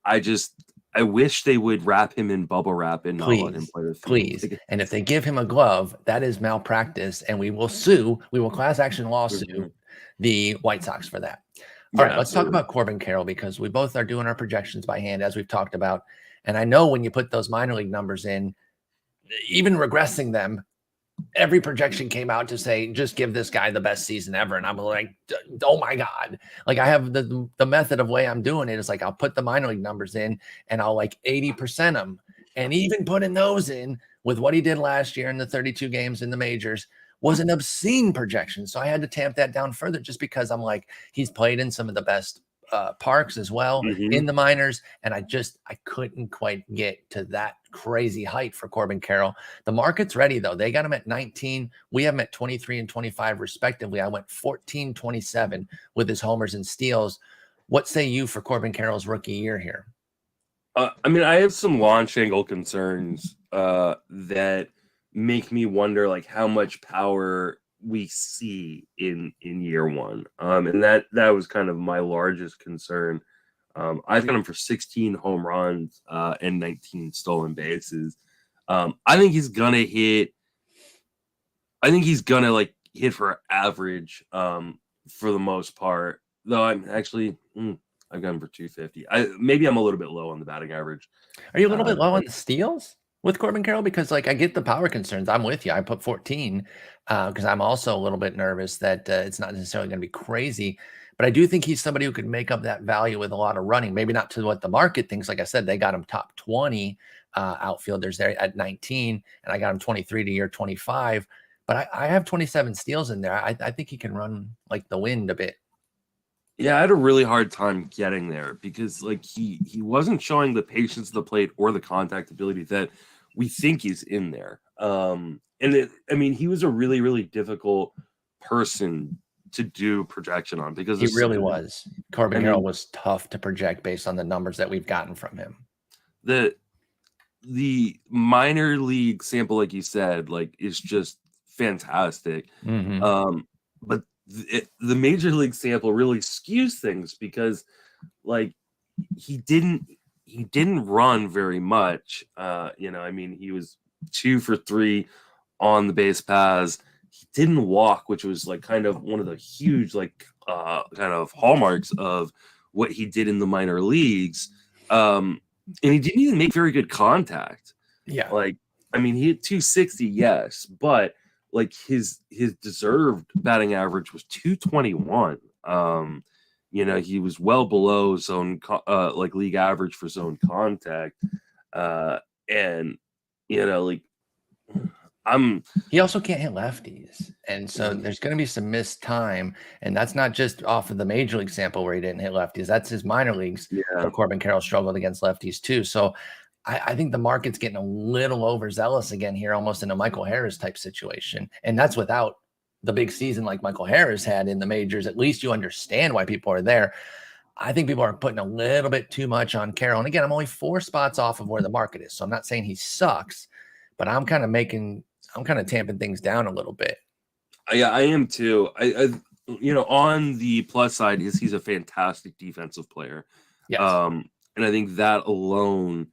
I wish they would wrap him in bubble wrap and not let him play the field. Please. And if they give him a glove, that is malpractice, and we will sue. We will class action lawsuit the White Sox for that. All right, let's talk about Corbin Carroll, because we both are doing our projections by hand, as we've talked about. And I know when you put those minor league numbers in, even regressing them, every projection came out to say, just give this guy the best season ever. And I'm like, oh my God. Like, I have the method of way I'm doing it is like, I'll put the minor league numbers in and I'll like 80% them. And even putting those in with what he did last year in the 32 games in the majors was an obscene projection. So I had to tamp that down further, just because I'm like, he's played in some of the best parks as well in the minors, and I couldn't quite get to that crazy height for Corbin Carroll. The market's ready though. They got him at 19. We have him at 23 and 25 respectively. I went 14-27 with his homers and steals. What say you for Corbin Carroll's rookie year here? I mean, I have some launch angle concerns that make me wonder, like, how much power we see in year one. And that was kind of my largest concern. I've got him for 16 home runs and 19 stolen bases. I think he's gonna hit. I think he's gonna like hit for average for the most part. Though I'm actually I've got him for 250. Maybe I'm a little bit low on the batting average. Are you a little bit low on the steals with Corbin Carroll? Because like, I get the power concerns. I'm with you. I put 14 because I'm also a little bit nervous that it's not necessarily going to be crazy. But I do think he's somebody who could make up that value with a lot of running. Maybe not to what the market thinks. Like I said, they got him top 20 outfielders there at 19, and I got him 23 to year 25. But I have 27 steals in there. I think he can run like the wind a bit. Yeah, I had a really hard time getting there because like he wasn't showing the patience of the plate or the contact ability that we think he's in there. I mean, he was a really, really difficult person to do projection on because he really was. Corbin Carroll was tough to project based on the numbers that we've gotten from him. The minor league sample, like you said, like is just fantastic. But the major league sample really skews things because like he didn't run very much. I mean, he was 2 for 3 on the base paths. He didn't walk, which was like kind of one of the huge like kind of hallmarks of what he did in the minor leagues. And he didn't even make very good contact. Yeah. Like, I mean, he hit 260, yes, but like his deserved batting average was 221. He was well below zone like league average for zone contact. He also can't hit lefties, and so there's going to be some missed time, and that's not just off of the major league sample where he didn't hit lefties. That's his minor leagues where Corbin Carroll struggled against lefties too. So I think the market's getting a little overzealous again here, almost in a Michael Harris type situation. And that's without the big season like Michael Harris had in the majors. At least you understand why people are there. I think people are putting a little bit too much on Carroll. And again, I'm only 4 spots off of where the market is. So I'm not saying he sucks, but I'm kind of tamping things down a little bit. Yeah, I am too. On the plus side is he's a fantastic defensive player. Yes. And I think that alone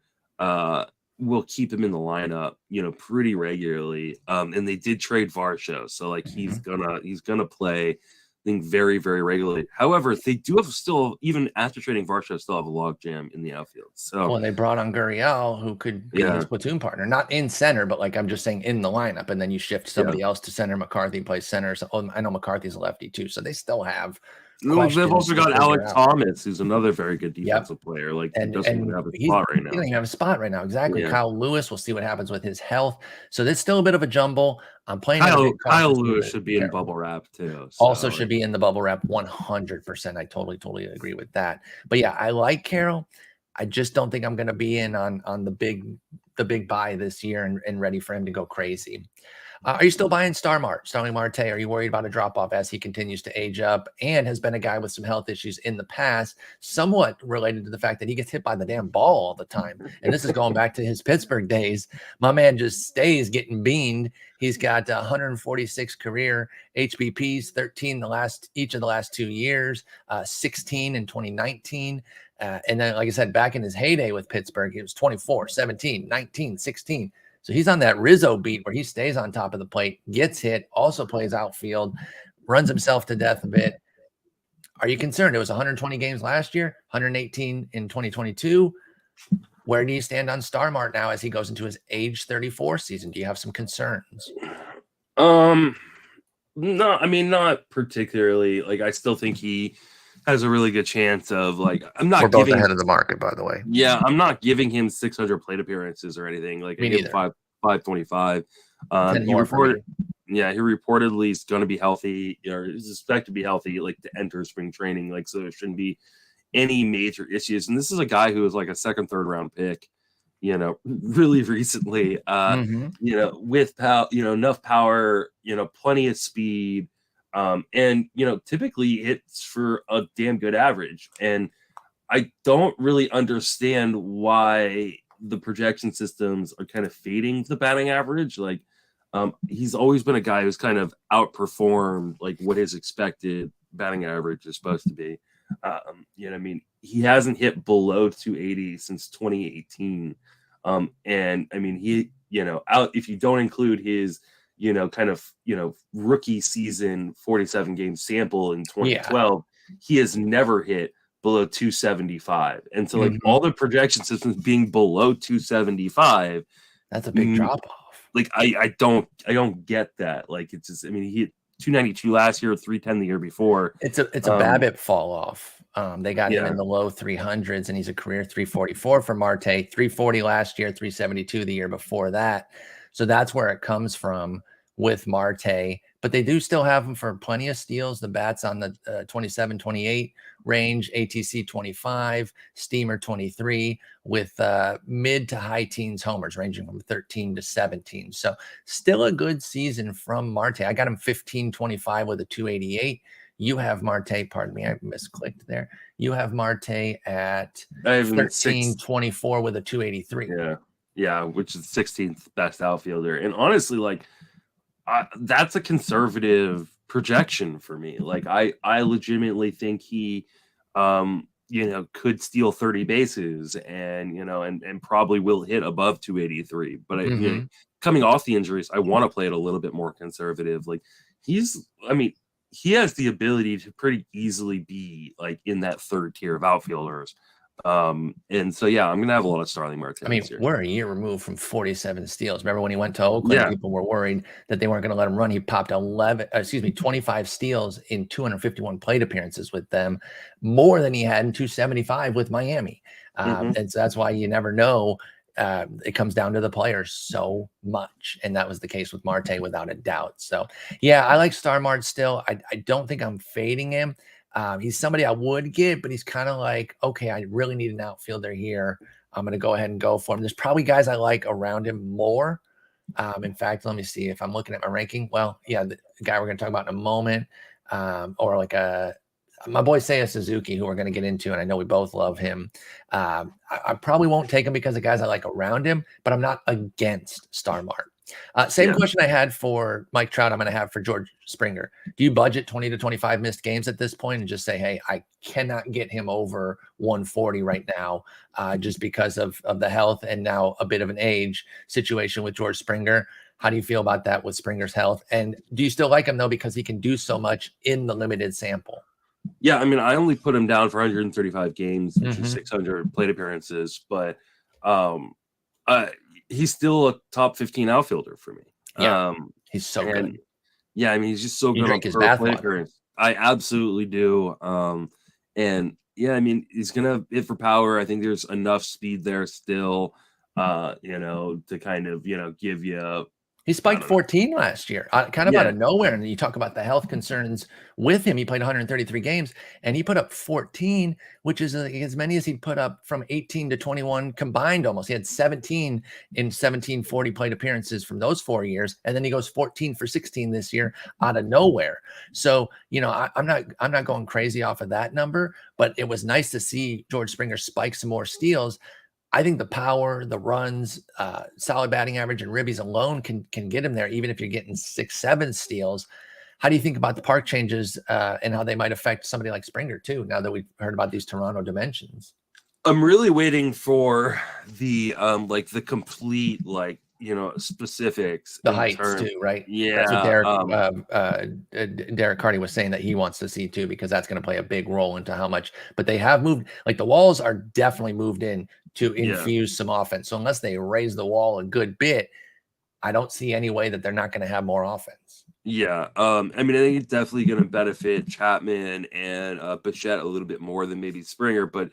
will keep him in the lineup, pretty regularly. And they did trade Varsho, so like he's gonna play, I think, very, very regularly. However, they do have still, even after trading Varsho, still have a logjam in the outfield. So they brought on Gurriel, who could be his platoon partner, not in center, but like I'm just saying in the lineup, and then you shift somebody else to center. McCarthy plays center. So I know McCarthy's a lefty too, so they still have. They've also got Alex Thomas, who's another very good defensive player. Like, he doesn't even have a spot right now. He doesn't even have a spot right now. Exactly. Yeah. Kyle Lewis, we'll see what happens with his health. So there's still a bit of a jumble. I'm playing. Kyle Lewis should be in bubble wrap too. So. Also should be in the bubble wrap 100%. I totally agree with that. But yeah, I like Carroll. I just don't think I'm going to be in on the big buy this year and ready for him to go crazy. Are you still buying StarMart, Starling Marte? Are you worried about a drop off as he continues to age up and has been a guy with some health issues in the past, somewhat related to the fact that he gets hit by the damn ball all the time? And this is going back to his Pittsburgh days. My man just stays getting beaned. He's got 146 career HBPs, 13 each of the last 2 years, 16 in 2019. And then, like I said, back in his heyday with Pittsburgh, he was 24, 17, 19, 16. So he's on that Rizzo beat where he stays on top of the plate, gets hit, also plays outfield, runs himself to death a bit. Are you concerned? It was 120 games last year, 118 in 2022. Where do you stand on StarMart now as he goes into his age 34 season? Do you have some concerns? No, I mean, not particularly. Like, I still think he has a really good chance of, like, I'm not We're both giving ahead of the market, by the way. Yeah, I'm not giving him 600 plate appearances or anything. Like, Me I give neither. 525. 10 more for me. He reportedly is going to be healthy, or is expected to be healthy, like, to enter spring training. Like, so there shouldn't be any major issues. And this is a guy who was like a second, third round pick, really recently. With enough power, plenty of speed, and typically hits for a damn good average. And I don't really understand why the projection systems are kind of fading the batting average. Like, he's always been a guy who's kind of outperformed like what his expected batting average is supposed to be. He hasn't hit below 280 since 2018. And I mean, he, if you don't include his, rookie season 47 game sample in 2012, he has never hit below 275. And so, like, all the projection systems being below 275, that's a big drop off. Like, I don't get that. Like, it's just, I mean, he hit 292 last year, 310 the year before. It's a BABIP fall off. They got him in the low 300s, and he's a career 344 for Marte, 340 last year, 372 the year before that. So that's where it comes from with Marte. But they do still have him for plenty of steals. The bats on the 27, 28 range, ATC 25, Steamer 23, with mid to high teens homers ranging from 13 to 17. So still a good season from Marte. I got him 15-25 with a 288. You have Marte, pardon me, I misclicked there. You have Marte at 13-24 with a 283. Yeah, which is 16th best outfielder. And honestly, like, that's a conservative projection for me. Like, I legitimately think he could steal 30 bases and probably will hit above 283. But coming off the injuries, I want to play it a little bit more conservative. Like, he has the ability to pretty easily be like in that third tier of outfielders. And so, I'm going to have a lot of Starling Marte. I mean, we're a year removed from 47 steals. Remember when he went to Oakland, people were worried that they weren't going to let him run. He popped 25 steals in 251 plate appearances with them, more than he had in 275 with Miami. And so that's why you never know. It comes down to the players so much. And that was the case with Marte without a doubt. So, I like StarMart still. I don't think I'm fading him. He's somebody I would get, but he's kind of like, okay, I really need an outfielder here. I'm going to go ahead and go for him. There's probably guys I like around him more. In fact, let me see if I'm looking at my ranking. Well, the guy we're going to talk about in a moment, or like my boy Seiya Suzuki, who we're going to get into, and I know we both love him. I probably won't take him because of guys I like around him, but I'm not against StarMart. Same question I had for Mike Trout, I'm going to have for George Springer. Do you budget 20 to 25 missed games at this point and just say, hey, I cannot get him over 140 right now just because of the health and now a bit of an age situation with George Springer? How do you feel about that with Springer's health? And do you still like him, though, because he can do so much in the limited sample? Yeah, I mean, I only put him down for 135 games, which is 600 plate appearances, but he's still a top 15 outfielder for me. He's so good. Yeah, I mean, he's just so good on per plate appearance. I absolutely do. And I mean, he's gonna hit for power. I think there's enough speed there still, to kind of, give you He spiked 14 last year, kind of out of nowhere. And you talk about the health concerns with him. He played 133 games and he put up 14, which is as many as he put up from 18 to 21 combined almost. He had 17 in 17 40 plate appearances from those 4 years. And then he goes 14 for 16 this year out of nowhere. So, you know, I'm not going crazy off of that number, but it was nice to see George Springer spike some more steals. I think the power, the runs, solid batting average, and ribbies alone can get him there, even if you're getting 6-7 steals. How do you think about the park changes and how they might affect somebody like Springer too, now that we've heard about these Toronto dimensions? I'm really waiting for the the complete specifics. The heights too, right? Yeah. That's what Derek Carty was saying that he wants to see too, because that's going to play a big role into how much. But they have moved, like the walls are definitely moved in to infuse some offense. So unless they raise the wall a good bit, I don't see any way that they're not going to have more offense. Yeah. I mean, I think it's definitely going to benefit Chapman and Bichette a little bit more than maybe Springer, but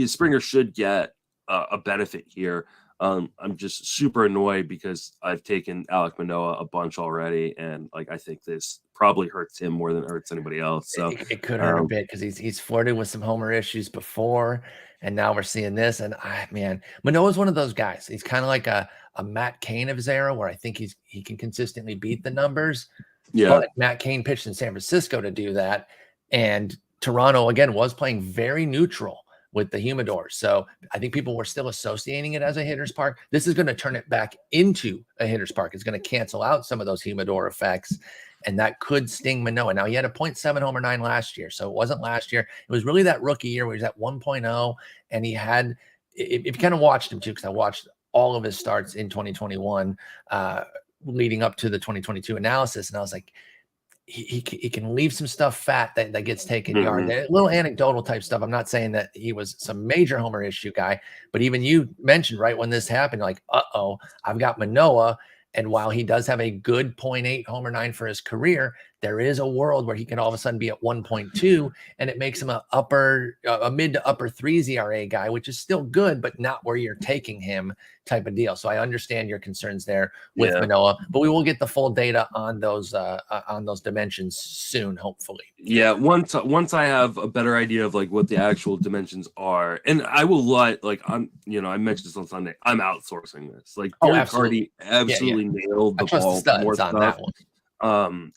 Springer should get a benefit here. I'm just super annoyed because I've taken Alek Manoah a bunch already, and I think this probably hurts him more than it hurts anybody else. So it could hurt a bit because he's flirted with some homer issues before, and now we're seeing this. And man, Manoah's one of those guys. He's kind of like a Matt Cain of his era, where I think he can consistently beat the numbers. Yeah, but Matt Cain pitched in San Francisco to do that, and Toronto again was playing very neutral with the humidor. So I think people were still associating it as a hitter's park. This is going to turn it back into a hitter's park. It's going to cancel out some of those humidor effects, and that could sting Manoah. Now, he had a 0.7 homer 9 last year, so it wasn't last year. It was really that rookie year where he was at 1.0, and he had, if you kind of watched him too, because I watched all of his starts in 2021 leading up to the 2022 analysis, and I was like, he can leave some stuff fat that gets taken yard. A little anecdotal type stuff. I'm not saying that he was some major homer issue guy, but even you mentioned right when this happened, like, I've got Manoah. And while he does have a good 0.8 homer 9 for his career, there is a world where he can all of a sudden be at 1.2, and it makes him a mid to upper 3s ERA guy, which is still good, but not where you're taking him type of deal. So I understand your concerns there with Manoah, but we will get the full data on those dimensions soon, hopefully. Yeah, once I have a better idea of what the actual dimensions are, and I will I mentioned this on Sunday, I'm outsourcing this. Derek Carty absolutely nailed the ball more stuff on that one.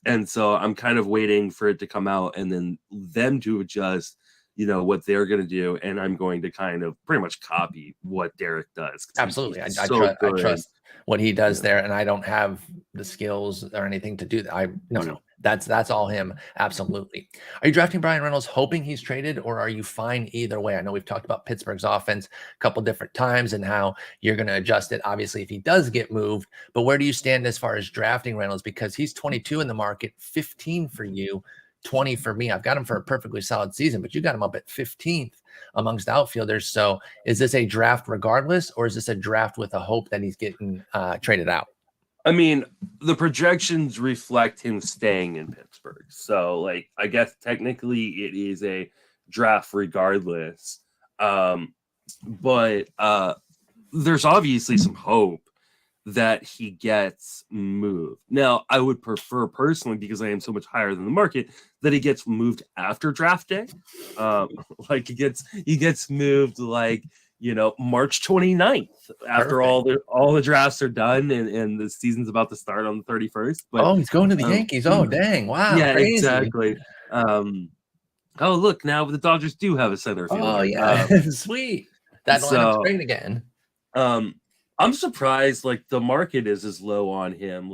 And so I'm kind of waiting for it to come out and then them to adjust, what they're going to do. And I'm going to kind of pretty much copy what Derek does. Absolutely. I trust what he does there. And I don't have the skills or anything to do that. No. That's all him. Absolutely. Are you drafting Brian Reynolds hoping he's traded, or are you fine either way? I know we've talked about Pittsburgh's offense a couple different times and how you're going to adjust it, obviously, if he does get moved. But where do you stand as far as drafting Reynolds? Because he's 22 in the market, 15 for you, 20 for me. I've got him for a perfectly solid season, but you got him up at 15th amongst outfielders. So is this a draft regardless, or is this a draft with a hope that he's getting traded out? I mean, the projections reflect him staying in Pittsburgh. So, I guess technically it is a draft regardless. But there's obviously some hope that he gets moved. Now, I would prefer personally, because I am so much higher than the market, that he gets moved after draft day. He gets moved March 29th after all the drafts are done and the season's about to start on the 31st. But he's going to the Yankees. Oh, dang. Wow. Yeah, crazy. Exactly. Look, now the Dodgers do have a center fielder. Oh, yeah. Sweet. That lineup's great again. I'm surprised the market is as low on him.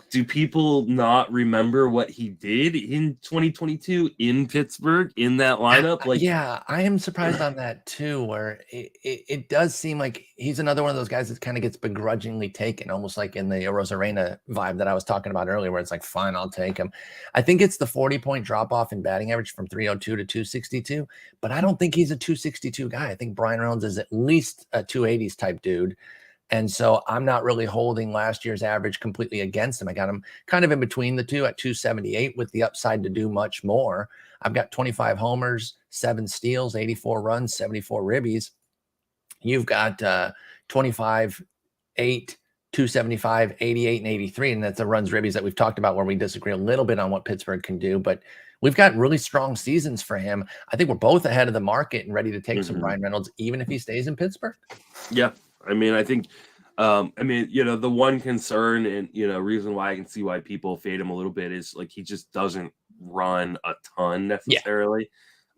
Do people not remember what he did in 2022 in Pittsburgh in that lineup? Yeah, I am surprised on that too, where it does seem like he's another one of those guys that kind of gets begrudgingly taken, almost like in the Arozarena vibe that I was talking about earlier, where it's like, fine, I'll take him. I think it's the 40-point drop off in batting average from 302 to 262, but I don't think he's a 262 guy. I think Brian Reynolds is at least a 280s type dude. And so I'm not really holding last year's average completely against him. I got him kind of in between the two at 278 with the upside to do much more. I've got 25 homers, 7 steals, 84 runs, 74 ribbies. You've got 25, 8, 275, 88, and 83. And that's the runs ribbies that we've talked about where we disagree a little bit on what Pittsburgh can do. But we've got really strong seasons for him. I think we're both ahead of the market and ready to take some Bryan Reynolds, even if he stays in Pittsburgh. Yeah. I mean, I think, the one concern and, reason why I can see why people fade him a little bit is like he just doesn't run a ton necessarily.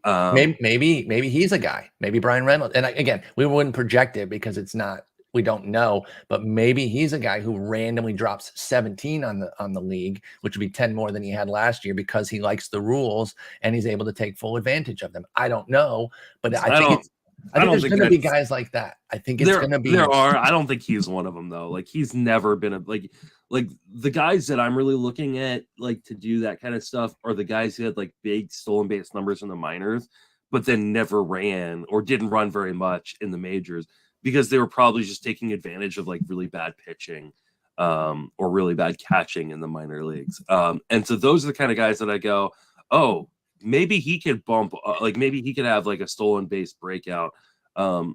Maybe he's a guy. Maybe Bryan Reynolds. And again, we wouldn't project it because we don't know. But maybe he's a guy who randomly drops 17 on the league, which would be 10 more than he had last year because he likes the rules and he's able to take full advantage of them. I don't know, but I think there's going to be guys like that. I think it's going to be. There are. I don't think he's one of them though. Like he's never been like the guys that I'm really looking at like to do that kind of stuff are the guys who had like big stolen base numbers in the minors, but then never ran or didn't run very much in the majors because they were probably just taking advantage of like really bad pitching or really bad catching in the minor leagues. And so those are the kind of guys that I go, oh, maybe he could maybe he could have like a stolen base breakout. The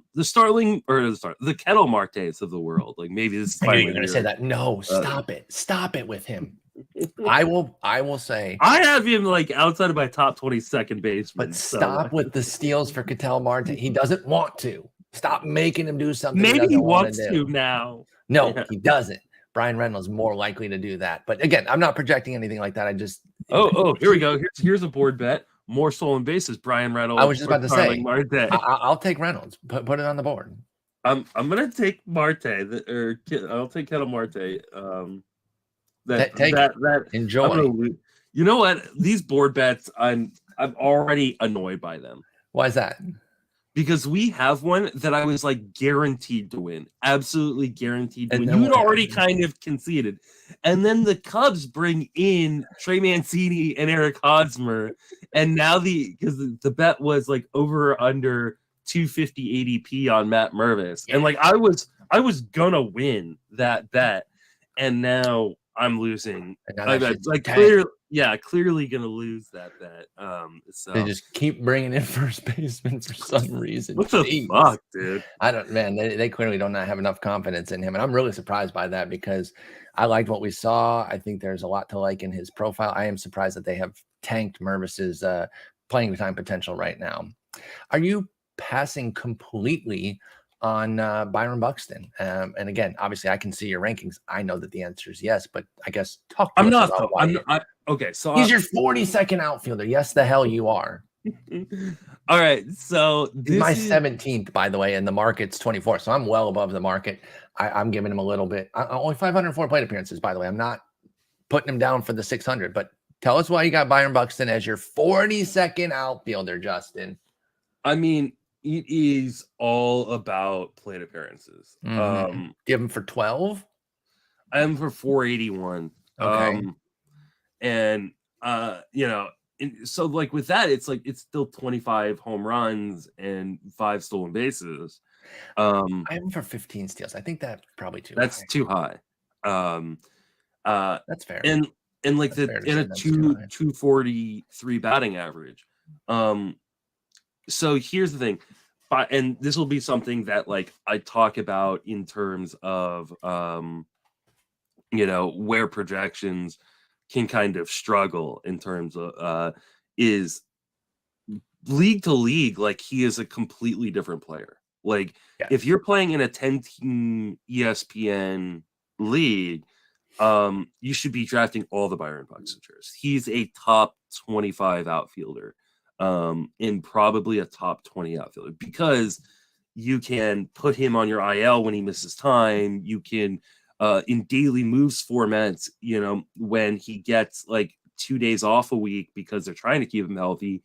Kettle Martes of the world. Like maybe this is finally you're going to say that. No, stop it with him. I will say I have him like outside of my top 20 second baseman. But stop with the steals for Ketel Marte. He doesn't want to. Stop making him do something. Maybe he wants to now. No, he doesn't. Bryan Reynolds more likely to do that. But again, I'm not projecting anything like that. I just here we go. Here's a board bet. More stolen bases, Bryan Reynolds. I was just about to say, Marte. I'll take Reynolds. Put it on the board. I'm gonna take Marte, I'll take Kettle Marte. Enjoy. You know what? These board bets, I'm already annoyed by them. Why is that? Because we have one that I was like guaranteed to win, absolutely guaranteed to win. You had already kind of conceded, and then the Cubs bring in Trey Mancini and Eric Hosmer, and now because the bet was like over or under 250 ADP on Matt Mervis, and like I was gonna win that bet, and now I'm losing. Clearly gonna lose that bet. So they just keep bringing in first baseman for some reason. What the fuck, dude? They clearly do not have enough confidence in him, and I'm really surprised by that because I liked what we saw. I think there's a lot to like in his profile. I am surprised that they have tanked Mervis's playing time potential right now. Are you passing completely on Byron Buxton? And again, obviously I can see your rankings. I know that the answer is yes, but I guess talk to us about why. Okay, so he's your 42nd outfielder. Yes, the hell you are. All right, so he's my 17th, by the way, and the market's 24th, so I'm well above the market. I'm giving him a little bit. Only 504 plate appearances, by the way. I'm not putting him down for the 600, but tell us why you got Byron Buxton as your 42nd outfielder, Justin. I mean, it is all about plate appearances. Give him for 12. I am for 481. Okay. So like with that, it's like it's still 25 home runs and 5 stolen bases. I am for 15 steals. I think that's probably too. That's too high. That's fair. And like in a 243 batting average. So here's the thing, and this will be something that like I talk about in terms of where projections can kind of struggle in terms of is league to league, like he is a completely different player. Like if you're playing in a 10-team ESPN league, you should be drafting all the Byron Buxtons. He's a top 25 outfielder, and probably a top 20 outfielder because you can put him on your IL when he misses time. You can in daily moves formats, when he gets like 2 days off a week because they're trying to keep him healthy,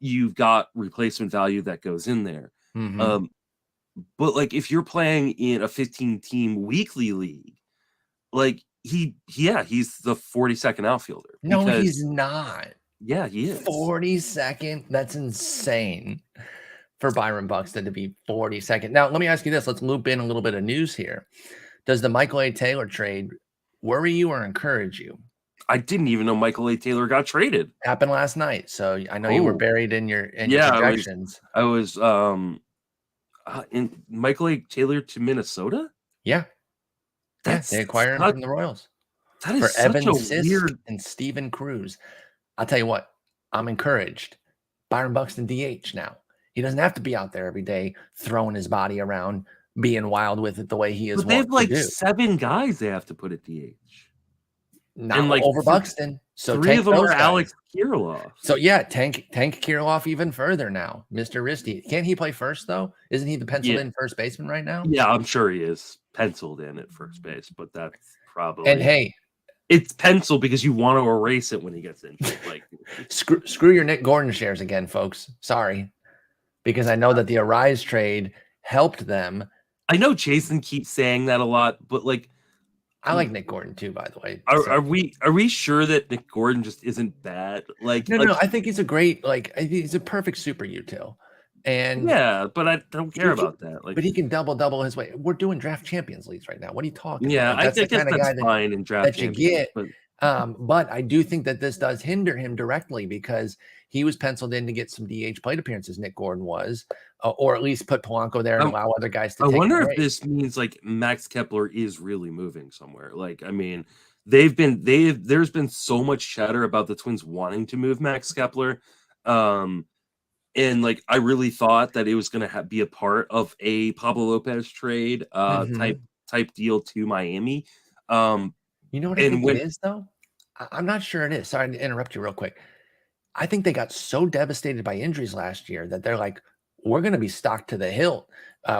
you've got replacement value that goes in there. But like if you're playing in a 15-team weekly league, like he's the 42nd outfielder. No, he's not. Yeah, he is. 42nd? That's insane for Byron Buxton to be 42nd. Now, let me ask you this. Let's loop in a little bit of news here. Does the Michael A. Taylor trade worry you or encourage you? I didn't even know Michael A. Taylor got traded. Happened last night. So I know you were buried in your projections. I was in Michael A. Taylor to Minnesota? Yeah. They acquire him from the Royals that is for such Evan a Sisk weird. and Steven Cruz. I'll tell you what, I'm encouraged. Byron Buxton DH now. He doesn't have to be out there every day throwing his body around, being wild with it the way he is But they have wont to like do. 7 guys they have to put at DH. Not and like over Buxton. So 3 of them are guys. Alex Kirilloff. So yeah, tank Kirilloff even further now. Mr. Risty. Can't he play first though? Isn't he the penciled in first baseman right now? Yeah, I'm sure he is penciled in at first base, but that's probably And hey, it's penciled because you want to erase it when he gets injured. Like screw your Nick Gordon shares again, folks. Sorry. Because I know that the Arise trade helped them. I know Jason keeps saying that a lot, but like I like Nick Gordon too, by the way. Are we sure that Nick Gordon just isn't bad? No, I think he's a great, he's a perfect super util. And yeah, but I don't care about that. But he can double his way. We're doing draft champions leagues right now. What are you talking about? That's I guess that's fine in draft that you get. But I do think that this does hinder him directly because he was penciled in to get some DH plate appearances. Nick Gordon was, or at least put Polanco there and allow other guys to. I wonder if this means like Max Kepler is really moving somewhere. Like, I mean, there's been so much chatter about the Twins wanting to move Max Kepler, and like I really thought that it was going to be a part of a Pablo Lopez trade type deal to Miami. You know what I think it is, though? I'm not sure it is. Sorry to interrupt you real quick. I think they got so devastated by injuries last year that they're like, we're going to be stocked to the hilt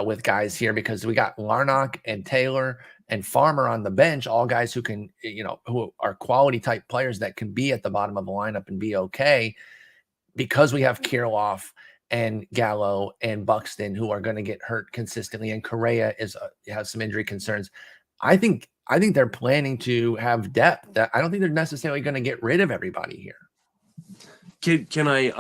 with guys here because we got Larnach and Taylor and Farmer on the bench, all guys who can, who are quality type players that can be at the bottom of the lineup and be okay because we have Kirilloff and Gallo and Buxton who are going to get hurt consistently. And Correa has some injury concerns. I think they're planning to have depth. I don't think they're necessarily going to get rid of everybody here. Can I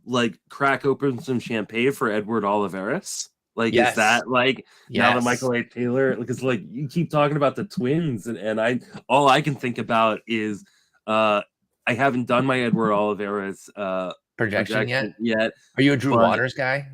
like crack open some champagne for Edward Olivares? Like, yes. Is that like now that Michael A. Taylor? Because like you keep talking about the Twins, and all I can think about is I haven't done my Edward Olivares projection yet. Are you a Drew Waters guy?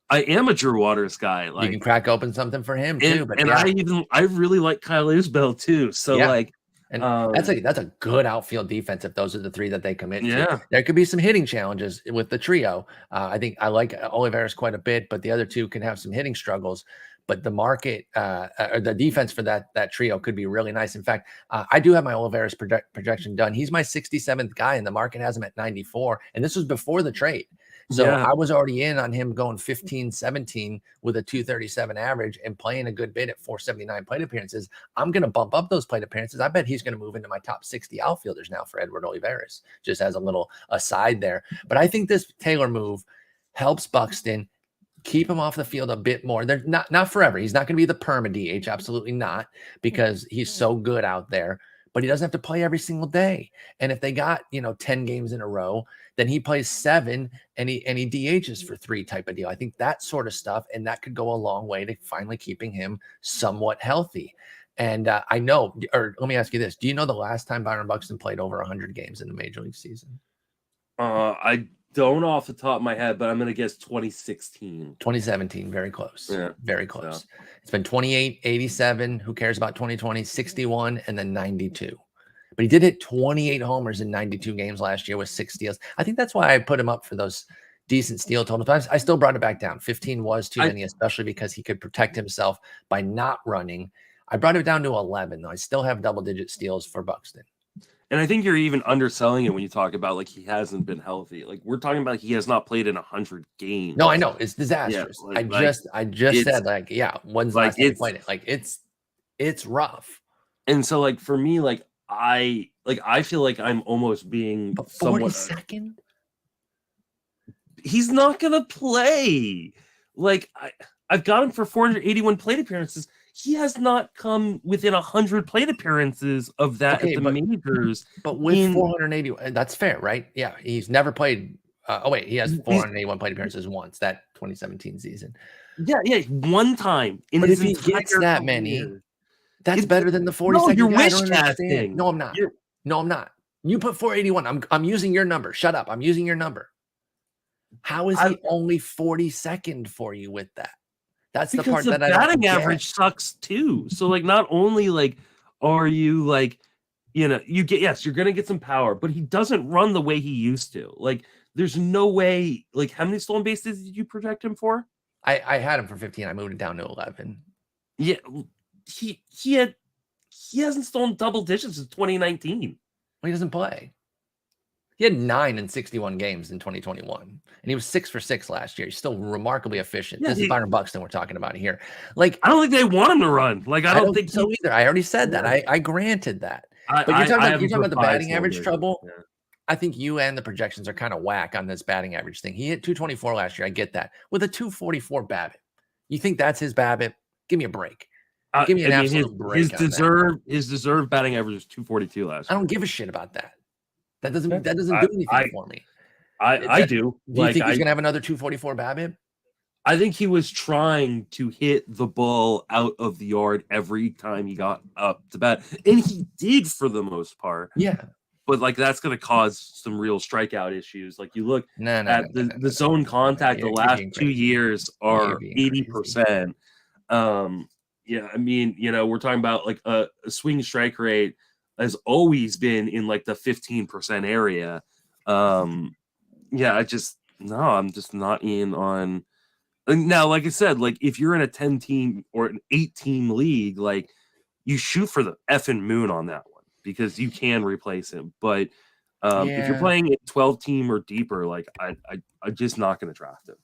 I am a Drew Waters guy. Like, you can crack open something for him too. But I really like Kyle Isbell too. So like. And that's a good outfield defense if those are the 3 that they commit to. There could be some hitting challenges with the trio. I think I like Olivares quite a bit, but the other 2 can have some hitting struggles. But the market or the defense for that trio could be really nice. In fact, I do have my Olivares projection done. He's my 67th guy, and the market has him at 94. And this was before the trade. So I was already in on him going 15-17 with a 237 average and playing a good bit at 479 plate appearances. I'm going to bump up those plate appearances. I bet he's going to move into my top 60 outfielders now for Edward Olivares, just as a little aside there. But I think this Taylor move helps Buxton keep him off the field a bit more. They're not forever. He's not going to be the perma DH. Absolutely not, because he's so good out there. But he doesn't have to play every single day. And if they got 10 games in a row, then he plays 7 and he DHs for 3 type of deal. I think that sort of stuff, and that could go a long way to finally keeping him somewhat healthy. And I know, or let me ask you this: do you know the last time Byron Buxton played over 100 games in the major league season? I don't off the top of my head, but I'm going to guess 2016. 2017, very close. Yeah, very close. So. It's been 28, 87. Who cares about 2020? 61, and then 92. But he did hit 28 homers in 92 games last year with 6 steals. I think that's why I put him up for those decent steal totals. I still brought it back down. 15 was too many, especially because he could protect himself by not running. I brought it down to 11, though. I still have double-digit steals for Buxton. And I think you're even underselling it when you talk about like he hasn't been healthy. Like we're talking about he has not played in 100 games. No, I know it's disastrous. Yeah, I just said when's the last time he played it? Like it's rough. And so like for me, like I feel like I'm almost being 42nd. He's not gonna play. Like I've got him for 481 plate appearances. He has not come within 100 plate appearances of that at the majors. But with 480, that's fair, right? Yeah, he's never played. He has 481 plate appearances once, that 2017 season. Yeah, one time. But if he gets that many, that's better than the 42nd. No, you're wish casting. No, I'm not. No, I'm not. You put 481. I'm using your number. Shut up. I'm using your number. How is he only 42nd for you with that? That's the because part the that I don't batting get. average sucks too. So like, not only like are you like, you know, you get, yes, you're gonna get some power, but he doesn't run the way he used to. Like, there's no way. Like, how many stolen bases did you project him for? I had him for 15. I moved it down to 11. Yeah, he hasn't stolen double digits since 2019. Well, he doesn't play. He had 9 in 61 games in 2021, and he was 6 for 6 last year. He's still remarkably efficient. Yeah, This is Byron Buxton we're talking about here. Like, I don't think they want him to run. Like, I don't think so either. I already said that. I granted that. But you're talking about the batting average trouble. Yeah. I think you and the projections are kind of whack on this batting average thing. He hit 224 last year. I get that. With a 244 BABIP. You think that's his BABIP? Give me a break. Give me an absolute break. His deserved batting average was 242 last year. I don't give a shit about that. That doesn't do anything for me. I do. Do you think he's gonna have another 244 BABIP? I think he was trying to hit the ball out of the yard every time he got up to bat, and he did for the most part. Yeah, but like that's going to cause some real strikeout issues. Like you look at the zone contact, the last 2 years are 80%. Yeah, I mean, you know, we're talking about like a swing strike rate has always been in like the 15% area. Yeah, I'm just not in on. Now, like I said, like if you're in a 10-team or an 8-team league, like you shoot for the effing moon on that one because you can replace him. But if you're playing a 12-team or deeper, like I'm just not going to draft him.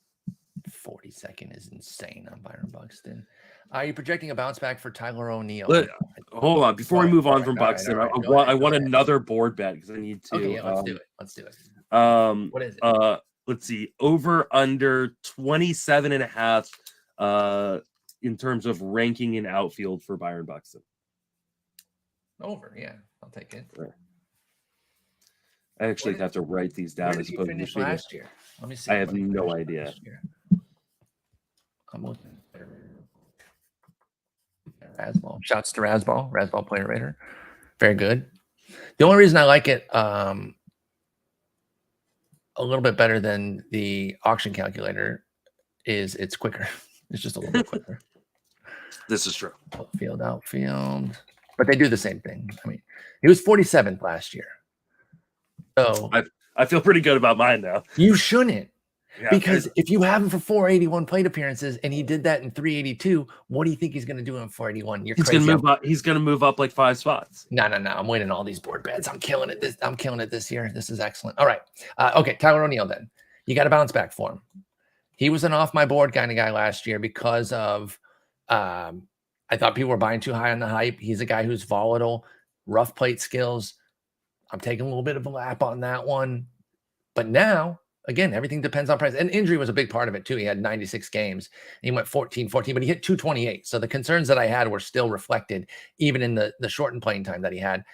42nd is insane on Byron Buxton. Are you projecting a bounce back for Tyler O'Neill? Hold on, before we move on from Buxton, I want another board bet because I need to. Okay, yeah, let's do it. What is it? Let's see, over under 27.5 in terms of ranking in outfield for Byron Buxton. Over, yeah, I'll take it. Sure. I actually have to write these down. Where did you finish last year? Let me see. I have no idea. I'm looking. Rasball. Shouts to Rasball. Rasball player rater. Very good. The only reason I like it a little bit better than the auction calculator is it's quicker. It's just a little bit quicker. This is true. Outfield. But they do the same thing. I mean, he was 47th last year. So I feel pretty good about mine now. You shouldn't. Yeah, because if you have him for 481 plate appearances and he did that in 382, what do you think he's going to do in 481? He's going to move up. He's going to move up like 5 spots. No. I'm winning all these board bets. I'm killing it this year. This is excellent. All right. Okay. Tyler O'Neill then. You got to bounce back for him. He was an off my board kind of guy last year because of I thought people were buying too high on the hype. He's a guy who's volatile, rough plate skills. I'm taking a little bit of a lap on that one. But now, again, everything depends on price. And injury was a big part of it, too. He had 96 games. He went 14, but he hit 228. So the concerns that I had were still reflected, even in the shortened playing time that he had.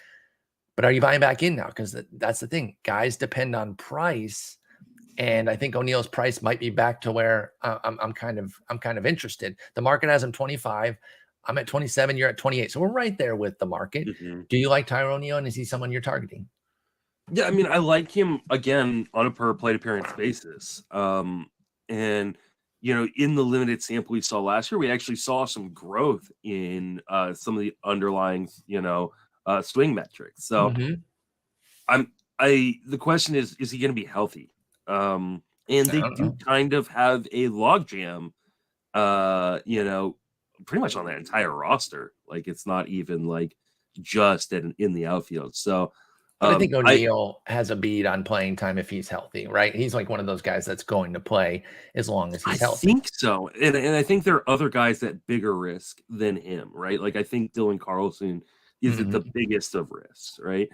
But are you buying back in now? Because that's the thing. Guys depend on price. And I think O'Neill's price might be back to where I'm kind of interested. The market has him 25. I'm at 27. You're at 28. So we're right there with the market. Mm-hmm. Do you like Tyler O'Neill? And is he someone you're targeting? Yeah, I mean, I like him again on a per plate appearance basis. And, you know, in the limited sample we saw last year, we actually saw some growth in some of the underlying, swing metrics. So the question is he going to be healthy? And they do kind of have a logjam, pretty much on that entire roster. Like it's not even like just in the outfield. So, but I think O'Neill has a bead on playing time if he's healthy, right? He's like one of those guys that's going to play as long as he's healthy. I think so. And I think there are other guys at bigger risk than him, right? Like I think Dylan Carlson is at the biggest of risks, right?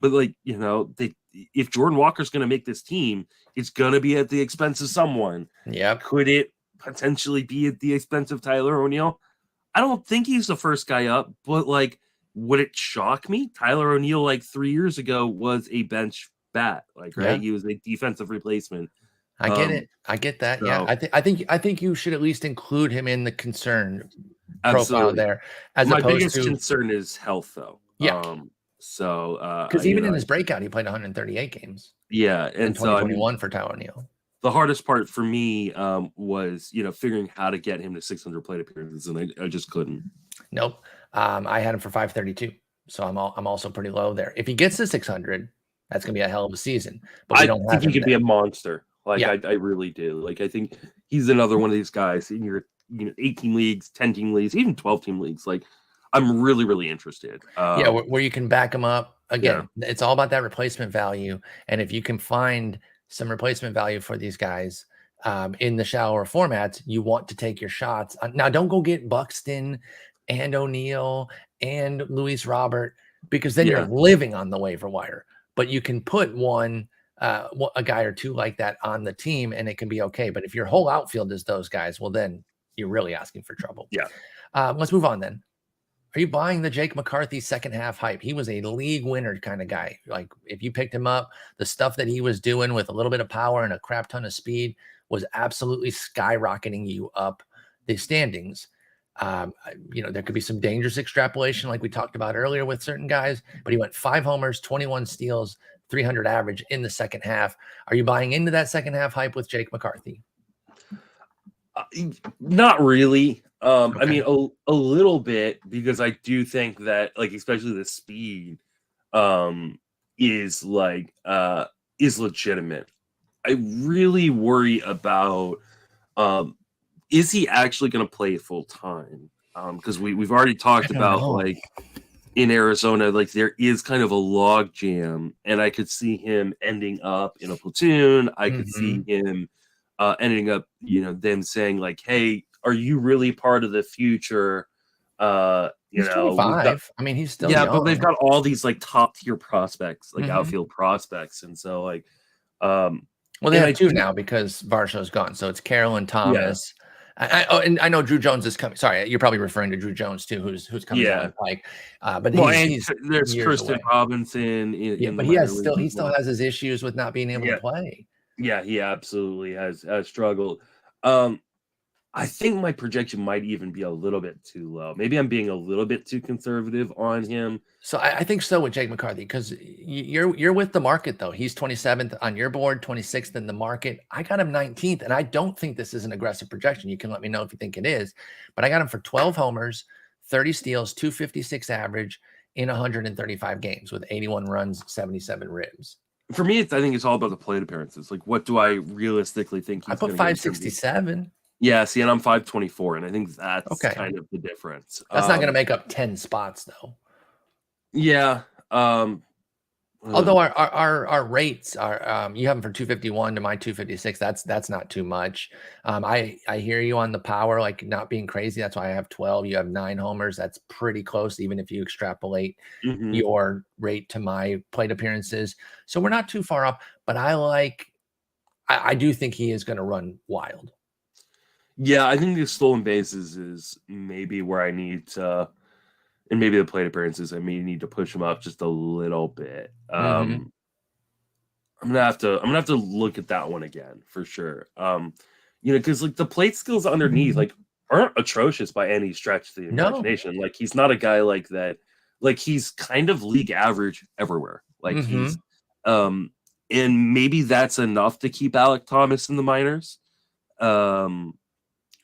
But like, if Jordan Walker's going to make this team, it's going to be at the expense of someone. Yeah. Could it potentially be at the expense of Tyler O'Neill? I don't think he's the first guy up, but like, would it shock me? Tyler O'Neill, like 3 years ago, was a bench bat, like right. Yeah. He was a defensive replacement. I get it. I get that. So, yeah, I think you should at least include him in the concern profile there. As my biggest concern is health, though. Yeah. So because even in his breakout, he played 138 games. Yeah, and 2021 for Tyler O'Neill. the hardest part for me was, figuring how to get him to 600 plate appearances, and I just couldn't. Nope. I had him for 532, so I'm also pretty low there. If he gets to 600, that's gonna be a hell of a season. But we I don't think have he him could be there. a monster. Like, Yeah. I really do. Like, I think he's another one of these guys in your 18 leagues, 10-team leagues, even 12-team leagues. Like, I'm really, really interested. Yeah, where you can back him up. Again, Yeah. it's all about that replacement value. And if you can find some replacement value for these guys in the shallower formats, you want to take your shots. Now, don't go get Buxton and O'Neill and Luis Robert, because then you're Yeah. living on the waiver wire. But you can put a guy or two like that on the team, and it can be okay. But if your whole outfield is those guys, well, then you're really asking for trouble. Yeah. Let's move on then. Are you buying the Jake McCarthy second half hype? He was a league winner kind of guy. Like, if you picked him up, the stuff that he was doing with a little bit of power and a crap ton of speed was absolutely skyrocketing you up the standings. There could be some dangerous extrapolation like we talked about earlier with certain guys, but he went 5 homers, 21 steals, 300 average in the second half. Are you buying into that second half hype with Jake McCarthy? Not really. Okay. I mean, a little bit, because I do think that, like, especially the speed is legitimate. I really worry about is he actually going to play full time? Because we've already talked about, like, in Arizona, like, there is kind of a log jam, and I could see him ending up in a platoon. I could see him ending up, them saying, like, hey, are you really part of the future? He's 25. I mean, he's still young. But they've got all these, like, top tier prospects, like outfield prospects, and so, like, well, they have two now because Varsho's gone, so it's Carroll and Thomas. And I know Drew Jones is coming. Sorry, you're probably referring to Drew Jones too, who's coming down the pike. But there's Kristen Robinson. But he still has his issues with not being able to play. Yeah, he absolutely has struggled. I think my projection might even be a little bit too low. Maybe I'm being a little bit too conservative on him. So I think so with Jake McCarthy, because you're with the market, though. He's 27th on your board, 26th in the market. I got him 19th, and I don't think this is an aggressive projection. You can let me know if you think it is. But I got him for 12 homers, 30 steals, 256 average in 135 games with 81 runs, 77 ribs. For me, I think it's all about the plate appearances. Like, what do I realistically think he's I put 567. Yeah, see, and I'm 524, and I think that's kind of the difference. That's not going to make up 10 spots, though. Yeah. Although our rates are, you have them for 251 to my 256. That's not too much. I hear you on the power, like, not being crazy. That's why I have 12. You have 9 homers. That's pretty close, even if you extrapolate your rate to my plate appearances. So we're not too far off. But I do think he is going to run wild. Yeah, I think the stolen bases is maybe where I need to, and maybe the plate appearances, I may need to push him up just a little bit. I'm gonna have to look at that one again for sure. Because, like, the plate skills underneath, like, aren't atrocious by any stretch of the imagination. Like, he's not a guy like that. Like, he's kind of league average everywhere. Like, he's and maybe that's enough to keep Alek Thomas in the minors.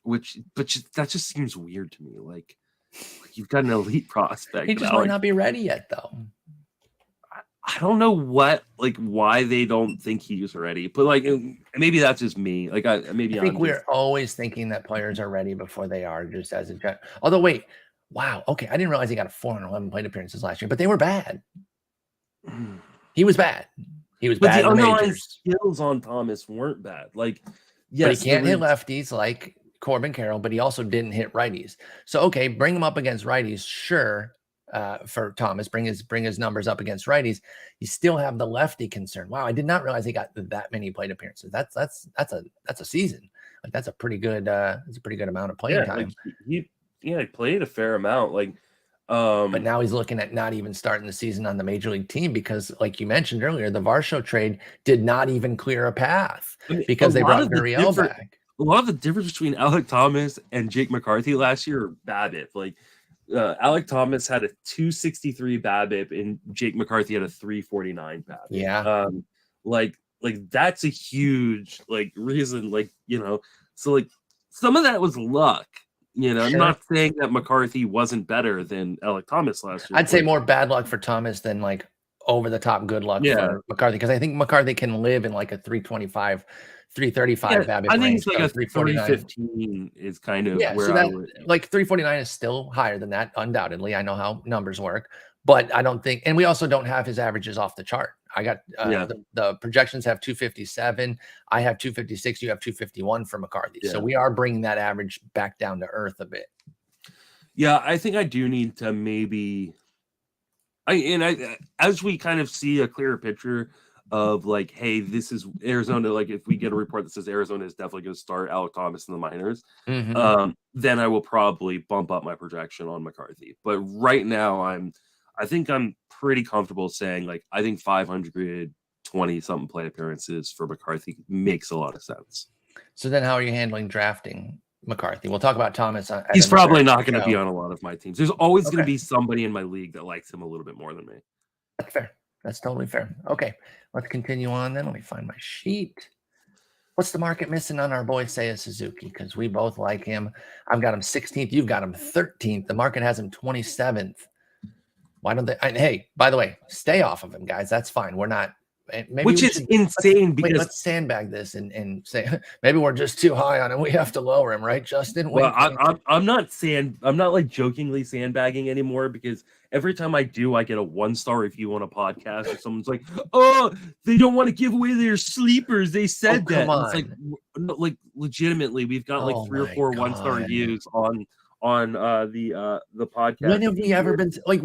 That just seems weird to me. Like, you've got an elite prospect. He just might not be ready yet, though. I don't know why they don't think he's ready, but, like, maybe that's just me. Like, I think we're always thinking that players are ready before they are, just as a. Although, wait, wow, okay, I didn't realize he got a 411 plate appearances last year, but they were bad. He was bad. He was bad. The underlying skills on Thomas weren't bad. Like, yes, but he can't hit lefties like Corbin Carroll, but he also didn't hit righties. So, okay, bring him up against righties, sure. For Thomas, bring his numbers up against righties. You still have the lefty concern. Wow, I did not realize he got that many plate appearances. That's a season. Like, that's a pretty good amount of playing time. Like, he played a fair amount. Like, but now he's looking at not even starting the season on the major league team because, like you mentioned earlier, the Varsho trade did not even clear a path because they brought Gurriel back. A lot of the difference between Alek Thomas and Jake McCarthy last year are BABIP. Like, Alek Thomas had a 263 BABIP and Jake McCarthy had a 349 BABIP. Yeah. Like, like that's a huge like reason, like, you know, so like some of that was luck. You know, I'm Sure. not saying that McCarthy wasn't better than Alec Thomas last year. I'd say more bad luck for Thomas than like over the top good luck for McCarthy, because I think McCarthy can live in like a 325, 335 BABIP I think range. it's like So a 349. 315 is kind of where so I that would. like 349 is still higher than that, undoubtedly. I know how numbers work, but I don't think, and we also don't have his averages off the chart. I got the projections have 257. I have 256. You have 251 for McCarthy. So we are bringing that average back down to earth a bit. Yeah, I think I do need to maybe. As we kind of see a clearer picture of like, hey, this is Arizona. Like, if we get a report that says Arizona is definitely going to start Alec Thomas in the minors, then I will probably bump up my projection on McCarthy. But right now, I think I'm pretty comfortable saying like I think 520 something plate appearances for McCarthy makes a lot of sense. So then, how are you handling drafting McCarthy? We'll talk about Thomas. He's probably not going to be on a lot of my teams. There's always going to be somebody in my league that likes him a little bit more than me. That's fair. That's totally fair. Okay, let's continue on then. Let me find my sheet. What's the market missing on our boy Seiya Suzuki? Because we both like him. I've got him 16th. You've got him 13th. The market has him 27th. Why don't they? And hey, by the way, stay off of him, guys. That's fine. We're not. Which is insane because let's sandbag this and say maybe we're just too high on him. We have to lower him, right, Justin? Well, I'm not like jokingly sandbagging anymore, because every time I do, I get a 1-star review on a podcast, or someone's like, "Oh, they don't want to give away their sleepers." They said that. It's like legitimately, we've got like 3 or 4 1-star reviews on the podcast. When have we ever been like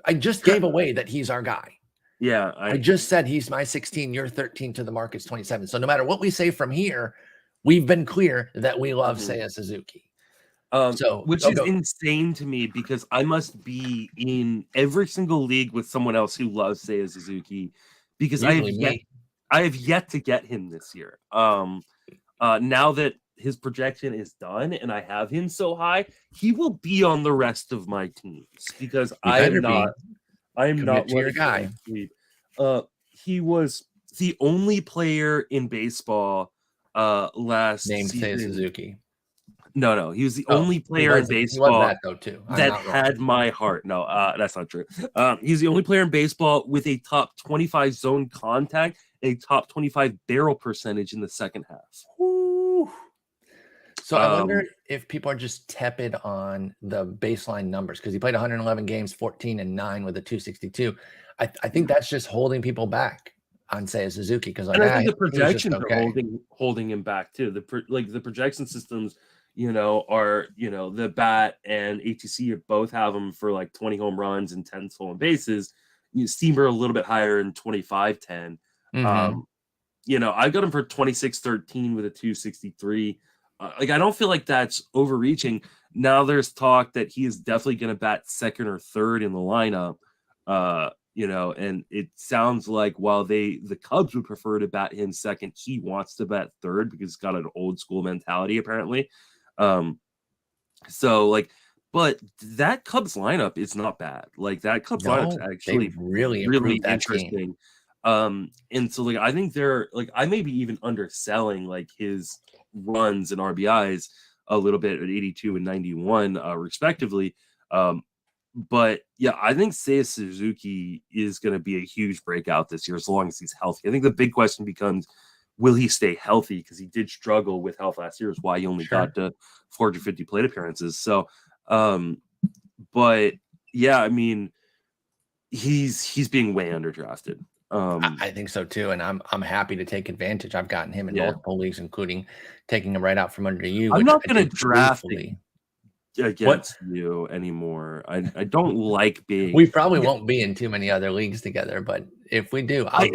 I just gave away that he's our guy. Yeah, I just said he's my 16, you're 13 to the market's 27. So no matter what we say from here, we've been clear that we love Seiya Suzuki. Which is insane to me, because I must be in every single league with someone else who loves Seiya Suzuki, because I have yet to get him this year. Now that his projection is done and I have him so high, he will be on the rest of my teams, because I am not your guy. He was the only player in baseball last named season. Seiya Suzuki. No, he was the only player in baseball that had my heart. No, that's not true. He's the only player in baseball with a top 25 zone contact, a top 25 barrel percentage in the second half. Ooh. So I wonder if people are just tepid on the baseline numbers, because he played 111 games, 14-9 with a 262. I think that's just holding people back on Seiya Suzuki, because I think the projections are holding him back too. The projection systems, are the bat and ATC both have him for like 20 home runs and 10 stolen bases. Steamer a little bit higher in 25-10. I've got him for 26-13 with a 263. I don't feel like that's overreaching. Now there's talk that he is definitely going to bat second or third in the lineup. And it sounds like while the Cubs would prefer to bat him second, he wants to bat third because he's got an old school mentality apparently. But that Cubs lineup is not bad. Like that Cubs lineup is actually really interesting. And so I think they're I may be even underselling his runs and RBIs a little bit at 82 and 91 respectively. But yeah, I think Seiya Suzuki is going to be a huge breakout this year as long as he's healthy. I think the big question becomes, will he stay healthy? Because he did struggle with health last year, is why he only got to 450 plate appearances. So, but yeah, I mean, he's being way underdrafted. I think so too, and I'm happy to take advantage. I've gotten him in multiple leagues, including taking him right out from under you. I'm not going to draft against you anymore. I don't like being. We probably won't be in too many other leagues together, but if we do, I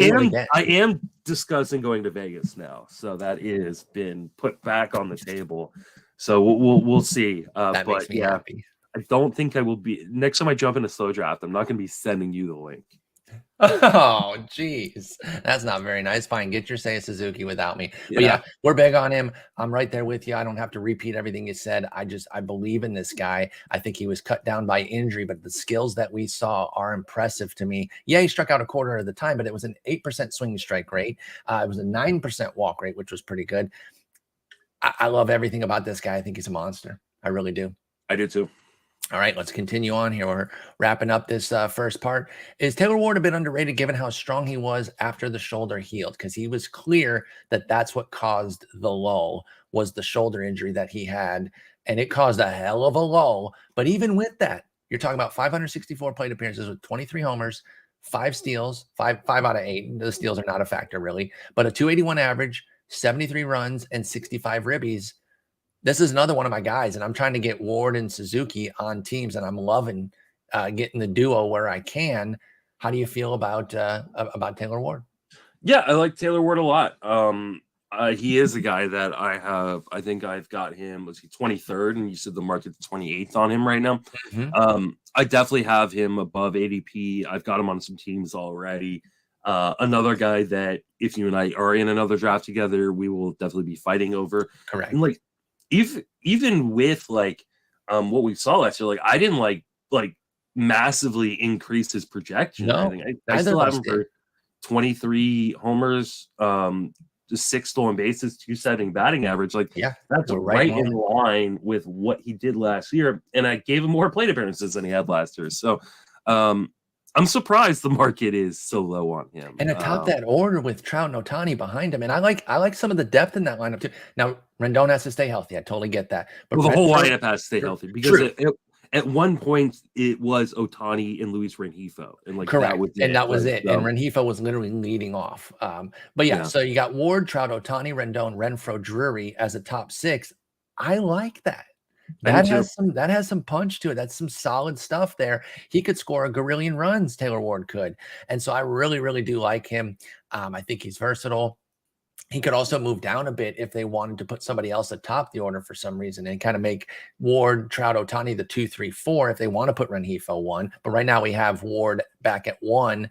am discussing going to Vegas now, so that is been put back on the table. So we'll see. That makes me happy. I don't think I will be next time I jump in a slow draft. I'm not going to be sending you the link. Oh, geez. That's not very nice. Fine. Get your Seiya Suzuki without me. But yeah, we're big on him. I'm right there with you. I don't have to repeat everything you said. I believe in this guy. I think he was cut down by injury, but the skills that we saw are impressive to me. Yeah, he struck out a quarter of the time, but it was an 8% swing strike rate. It was a 9% walk rate, which was pretty good. I love everything about this guy. I think he's a monster. I really do. I do too. All right, let's continue on here. We're wrapping up this first part. Is Taylor Ward a bit underrated given how strong he was after the shoulder healed? Because he was clear that that's what caused the lull, was the shoulder injury that he had, and it caused a hell of a lull. But even with that, you're talking about 564 plate appearances with 23 homers, 5 steals, five out of 8. The steals are not a factor really, but a 281 average, 73 runs, and 65 ribbies. This is another one of my guys, and I'm trying to get Ward and Suzuki on teams, and I'm loving getting the duo where I can. How do you feel about Taylor Ward? Yeah, I like Taylor Ward a lot. He is a guy that I think I've got him. Was he 23rd? And you said the market's 28th on him right now. Mm-hmm. I definitely have him above ADP. I've got him on some teams already. Another guy that if you and I are in another draft together, we will definitely be fighting over. Correct. And like even with like what we saw last year, like I didn't like massively increase his projection. No, I still have him for 23 homers, just 6 stolen bases, 270 batting average. Like, yeah, that's right in line with what he did last year. And I gave him more plate appearances than he had last year. So I'm surprised the market is so low on him. And atop that order with Trout and Ohtani behind him. And I like some of the depth in that lineup too. Now, Rendon has to stay healthy. I totally get that. But the whole lineup has to stay healthy because at one point it was Ohtani and Luis Rengifo. And like correct. That was it. And Rengifo was literally leading off. But yeah, so you got Ward, Trout, Ohtani, Rendon, Renfroe, Drury as a top 6. I like that. That has some punch to it. That's some solid stuff there. He could score a gazillion runs, Taylor Ward could. And so I really, really do like him. I think he's versatile. He could also move down a bit if they wanted to put somebody else atop the order for some reason and kind of make Ward, Trout, Ohtani the 2, 3, 4 if they want to put Rengifo 1. But right now we have Ward back at 1,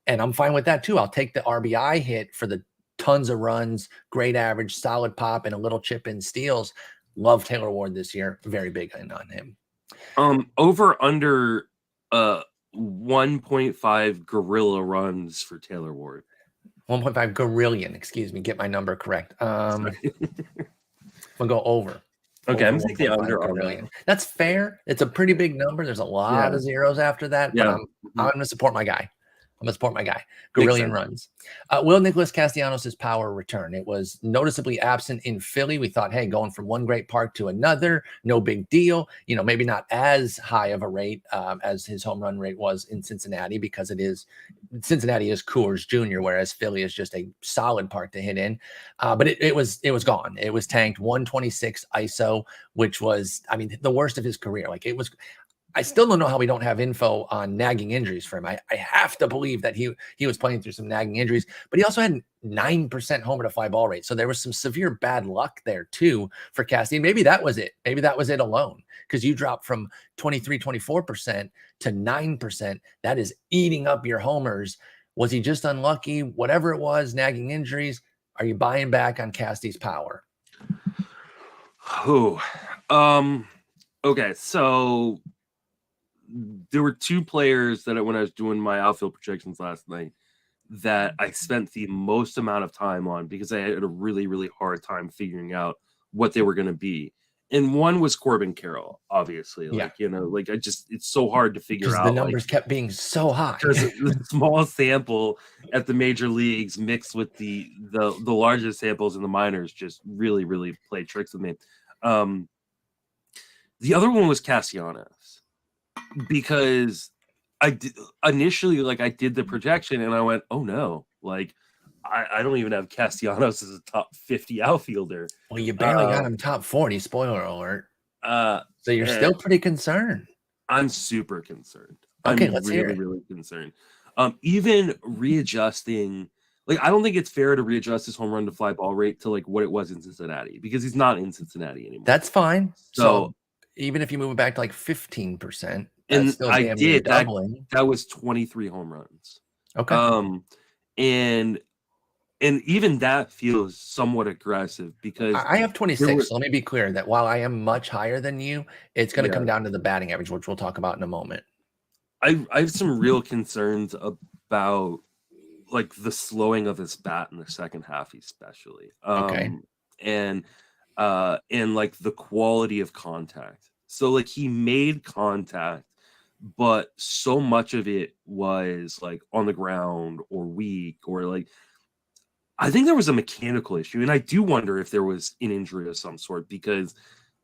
and I'm fine with that too. I'll take the RBI hit for the tons of runs, great average, solid pop, and a little chip in steals. Love Taylor Ward this year. Very big on him. Over under 1.5 gorilla runs for Taylor Ward. 1.5 gazillion, excuse me. Get my number correct. We'll go over. Okay, I'm going to take the under on that. That's fair. It's a pretty big number. There's a lot of zeros after that. But I'm going to support my guy. Gazillion runs. Will Nicholas Castellanos' power return? It was noticeably absent in Philly. We thought, hey, going from one great park to another, no big deal. You know, maybe not as high of a rate as his home run rate was in Cincinnati because Cincinnati is Coors Jr., whereas Philly is just a solid park to hit in. But it was gone. It was tanked 126 ISO, which was, I mean, the worst of his career. Like it was. I still don't know how we don't have info on nagging injuries for him. I have to believe that he was playing through some nagging injuries, but he also had 9% homer to fly ball rate. So there was some severe bad luck there too for Castillo. Maybe that was it. Maybe that was it alone because you dropped from 24% to 9%. That is eating up your homers. Was he just unlucky? Whatever it was, nagging injuries. Are you buying back on Casty's power? Okay, so there were 2 players that when I was doing my outfield projections last night that I spent the most amount of time on because I had a really, really hard time figuring out what they were going to be. And one was Corbin Carroll, obviously. Like, you know, like it's so hard to figure out. The numbers kept being so high. Because the small sample at the major leagues mixed with the largest samples in the minors just really, really played tricks with me. The other one was Castellanos. Because I did initially, I did the projection and I went, oh no, I don't even have Castellanos as a top 50 outfielder. Well, you barely got him top 40, spoiler alert. So you're still pretty concerned. I'm super concerned. Okay, I'm let's really, hear it. really concerned. Even readjusting, I don't think it's fair to readjust his home run to fly ball rate to what it was in Cincinnati because he's not in Cincinnati anymore. That's fine. So even if you move it back to 15%, and I did doubling. That was 23 home runs. Okay. And even that feels somewhat aggressive because I have there 26. were So let me be clear that while I am much higher than you, it's going to yeah, come down to the batting average, which we'll talk about in a moment. I have some real concerns about like the slowing of his bat in the second half, especially. Okay. And like the quality of contact. So like he made contact, but so much of it was like on the ground or weak or like I think there was a mechanical issue, and I do wonder if there was an injury of some sort because,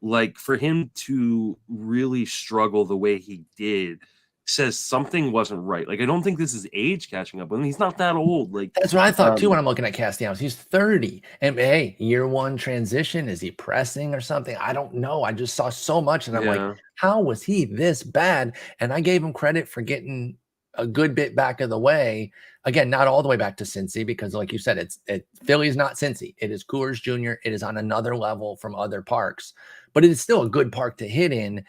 like, for him to really struggle the way he did says something wasn't right. Like, I don't think this is age catching up with him. He's not that old. Like, That's what I thought too um, when I'm looking at Castellanos. He's 30. And hey, year one transition. Is he pressing or something? I don't know. I just saw so much and I'm like, yeah, how was he this bad? And I gave him credit for getting a good bit back of the way. Again, not all the way back to Cincy, because like you said, Philly's not Cincy. It is Coors Jr. It is on another level from other parks, but it is still a good park to hit in.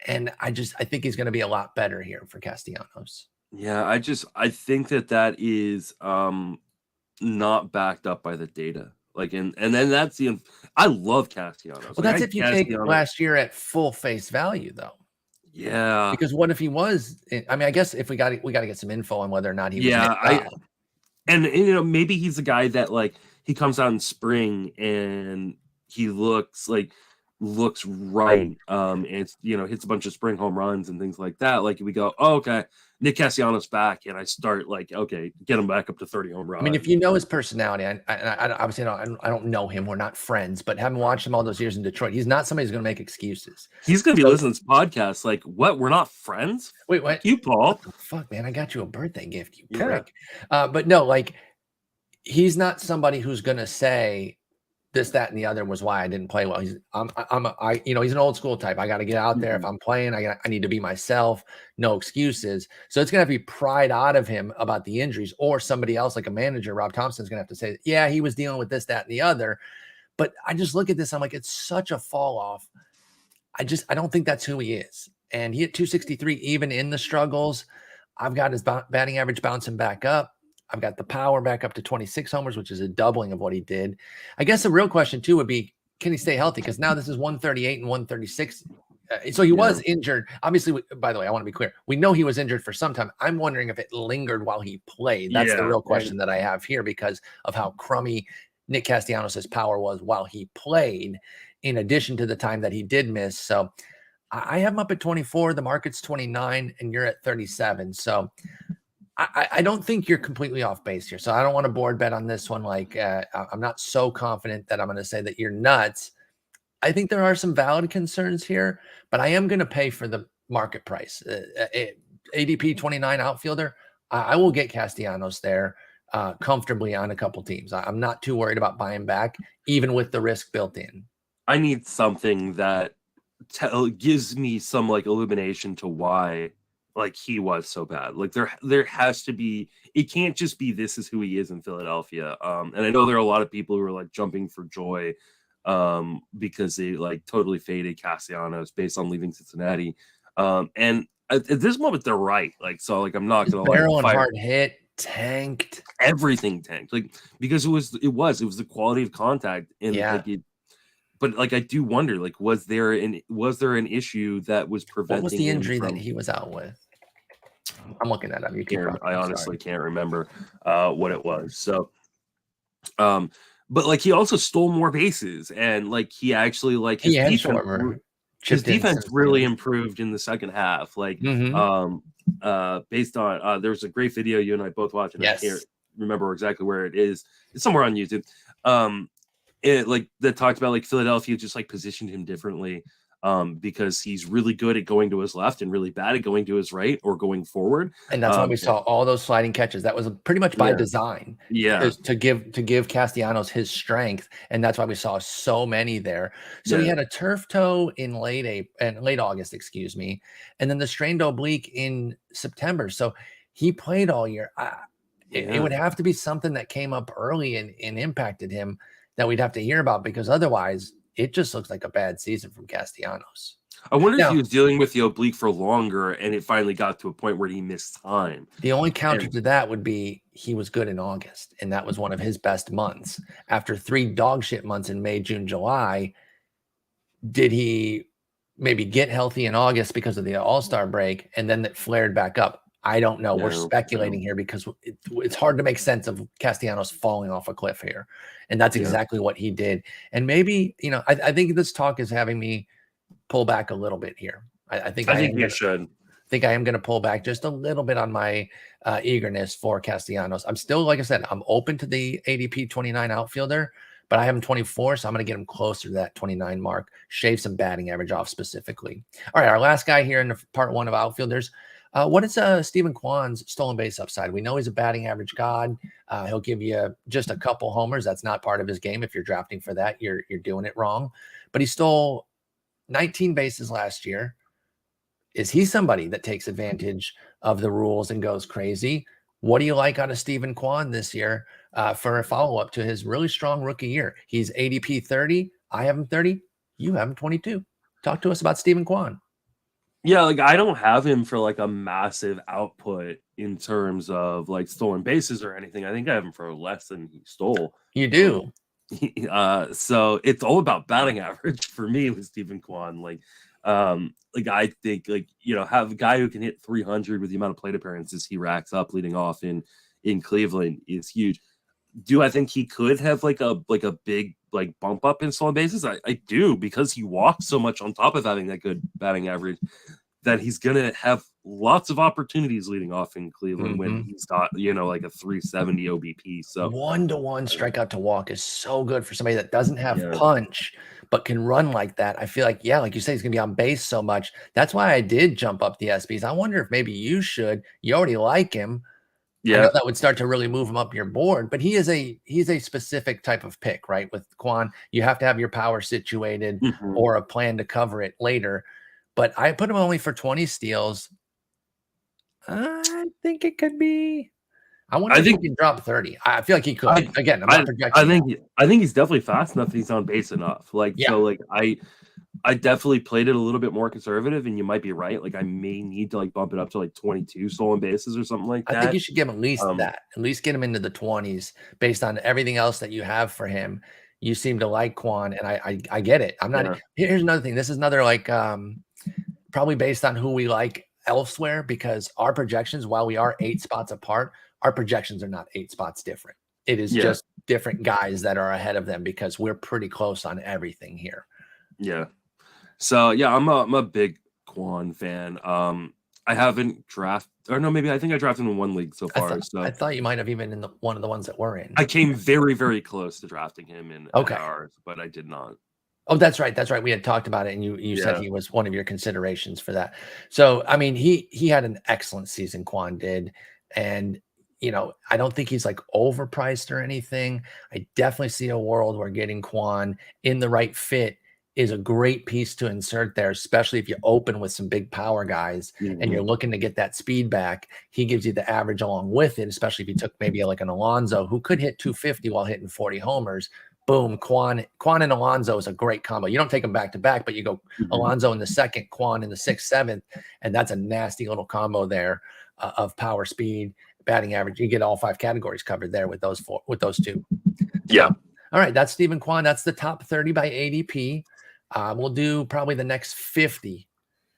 And I think he's going to be a lot better here for Castellanos. yeah. I think that is not backed up by the data. Like, and then that's the I love Castellanos. Well, Like, that's I if you take Castellanos, last year at full face value, though. yeah, Because what if he was? I mean, I guess if we got to get some info on whether or not he was yeah. nicked up. And maybe he's the guy that like he comes out in spring and he looks right and it's hits a bunch of spring home runs and things like that. Like we go, oh, okay, Nick Castellanos back, and I start like, okay, get him back up to 30 home I mean, if runs. you know his personality, I obviously I don't know him. We're not friends, but having watched him all those years in Detroit, he's not somebody who's going to make excuses. He's gonna be So, listening to this podcast like, what, we're not friends? wait, Fuck what? you, Paul. What the fuck, man? I got you a birthday gift, you Yeah. prick. But no, like he's not somebody who's going to say this, that, and the other was why I didn't play well. He's he's an old school type. I got to get out there. If I'm playing, I need to be myself. No excuses. So it's gonna have to be pride out of him about the injuries, or somebody else like a manager, Rob Thompson's gonna have to say, yeah, he was dealing with this, that, and the other. But I just look at this. I'm like, it's such a fall off. I don't think that's who he is. And he hit 263 even in the struggles. I've got his batting average bouncing back up. I've got the power back up to 26 homers, which is a doubling of what he did. I guess the real question too would be, can he stay healthy? Because now this is 138 and 136. So he was injured. Obviously, by the way, I want to be clear. We know he was injured for some time. I'm wondering if it lingered while he played. That's the real question that I have here because of how crummy Nick Castellanos' power was while he played, in addition to the time that he did miss. So I have him up at 24. The market's 29, and you're at 37. So I don't think you're completely off base here. So I don't want to board bet on this one. Like I'm not so confident that I'm going to say that you're nuts. I think there are some valid concerns here, but I am going to pay for the market price. ADP 29 outfielder. I will get Castellanos there comfortably on a couple teams. I'm not too worried about buying back, even with the risk built in. I need something that gives me some like illumination to why like he was so bad. Like there has to be, it can't just be this is who he is in Philadelphia. And I know there are a lot of people who are like jumping for joy because they like totally faded Castellanos based on leaving Cincinnati. And at this moment they're right. Like so like I'm not gonna Barrel like and hard hit tanked. everything tanked. Like because it was the quality of contact and like it. But like I do wonder, like, was there an issue that was preventing what was the him injury from? that he was out with? I'm looking at him. You can't. I honestly can't remember what it was. So, but like he also stole more bases, and like he actually like his Schwarber defense really improved in the second half. Like, based on there's a great video you and I both watched, and I can't remember exactly where it is. It's somewhere on YouTube. It like that talked about like Philadelphia just like positioned him differently because he's really good at going to his left and really bad at going to his right or going forward. And that's why we saw all those sliding catches. That was pretty much by design. To give Castellanos his strength, and that's why we saw so many there. So he had a turf toe in late August, excuse me, and then the strained oblique in September. So he played all year. It would have to be something that came up early and impacted him that we'd have to hear about, because otherwise it just looks like a bad season from Castellanos. I wonder if Now, he was dealing with the oblique for longer, and it finally got to a point where he missed time. the only counter to that would be he was good in August, and that was one of his best months. After 3 dog shit months in May, June, July, did he maybe get healthy in August because of the All-Star break, and then it flared back up? I don't know. We're speculating here because it's hard to make sense of Castellanos falling off a cliff here. And that's exactly what he did. And maybe, I think this talk is having me pull back a little bit here. I think you should. I think I am going to pull back just a little bit on my eagerness for Castellanos. I'm still, like I said, I'm open to the ADP 29 outfielder, but I have him 24, so I'm going to get him closer to that 29 mark, shave some batting average off specifically. All right, our last guy here in the part 1 of outfielders. What is Stephen Kwan's stolen base upside? We know he's a batting average god. He'll give you just a couple homers. That's not part of his game. If you're drafting for that, you're doing it wrong. But he stole 19 bases last year. Is he somebody that takes advantage of the rules and goes crazy? What do you like out of Stephen Kwan this year for a follow-up to his really strong rookie year? He's ADP 30. I have him 30. You have him 22. Talk to us about Stephen Kwan. Yeah, like I don't have him for like a massive output in terms of like stolen bases or anything. I think I have him for less than he stole. You do. So it's all about batting average for me with Stephen Kwan. Like I think have a guy who can hit 300 with the amount of plate appearances he racks up leading off in Cleveland is huge. Do I think he could have like a big like bump up in stolen bases? I do, because he walks so much on top of having that good batting average that he's gonna have lots of opportunities leading off in Cleveland when he's got like a 370 OBP. So 1-to-1 strikeout to walk is so good for somebody that doesn't have punch but can run like that. I feel like like you say, he's gonna be on base so much. That's why I did jump up the SBs. I wonder if maybe you should. You already like him. I know that would start to really move him up your board, but he's a specific type of pick, right? With Kwan, you have to have your power situated or a plan to cover it later. But I put him only for 20 steals. I think it could be. I wonder if he can drop 30. I feel like he could. Again, I'm not projecting. I think he's definitely fast enough that he's on base enough. So I definitely played it a little bit more conservative, and you might be right. Like I may need to like bump it up to like 22 stolen bases or something like that. I think you should give him at least that. At least get him into the 20s based on everything else that you have for him. You seem to like Kwan, and I get it. I'm not. Here's another thing. This is another like probably based on who we like elsewhere, because our projections, while we are 8 spots apart, our projections are not 8 spots different. It is just different guys that are ahead of them because we're pretty close on everything here. Yeah. So I'm a big Kwan fan. I haven't drafted, or no, maybe I think I drafted in 1 league so far. I thought you might have even in one of the ones that we're in. I came very, very close to drafting him in ours, but I did not. Oh, that's right. That's right. We had talked about it, and you said he was one of your considerations for that. So, I mean, he had an excellent season, Kwan did. And, I don't think he's like overpriced or anything. I definitely see a world where getting Kwan in the right fit is a great piece to insert there, especially if you open with some big power guys and you're looking to get that speed back. He gives you the average along with it, especially if you took maybe like an Alonso who could hit 250 while hitting 40 homers. Boom, Kwan and Alonso is a great combo. You don't take them back to back, but you go Alonso in the second, Kwan in the 6th, 7th, and that's a nasty little combo there of power, speed, batting average. You get all 5 categories covered there with those 2. Yeah. All right, that's Stephen Kwan. That's the top 30 by ADP. We'll do probably the next 50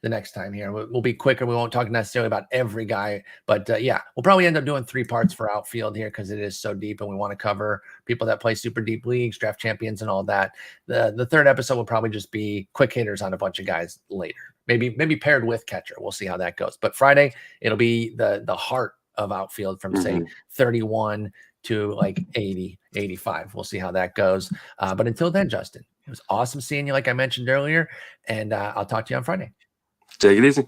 the next time here. We'll be quicker. We won't talk necessarily about every guy, but we'll probably end up doing 3 parts for outfield here because it is so deep, and we want to cover people that play super deep leagues, draft champions, and all that. The 3rd episode will probably just be quick hitters on a bunch of guys later. Maybe paired with catcher. We'll see how that goes. But Friday, it'll be the heart of outfield from say 31 to like 80, 85. We'll see how that goes. But until then, Justin, it was awesome seeing you, like I mentioned earlier, and I'll talk to you on Friday. Take it easy.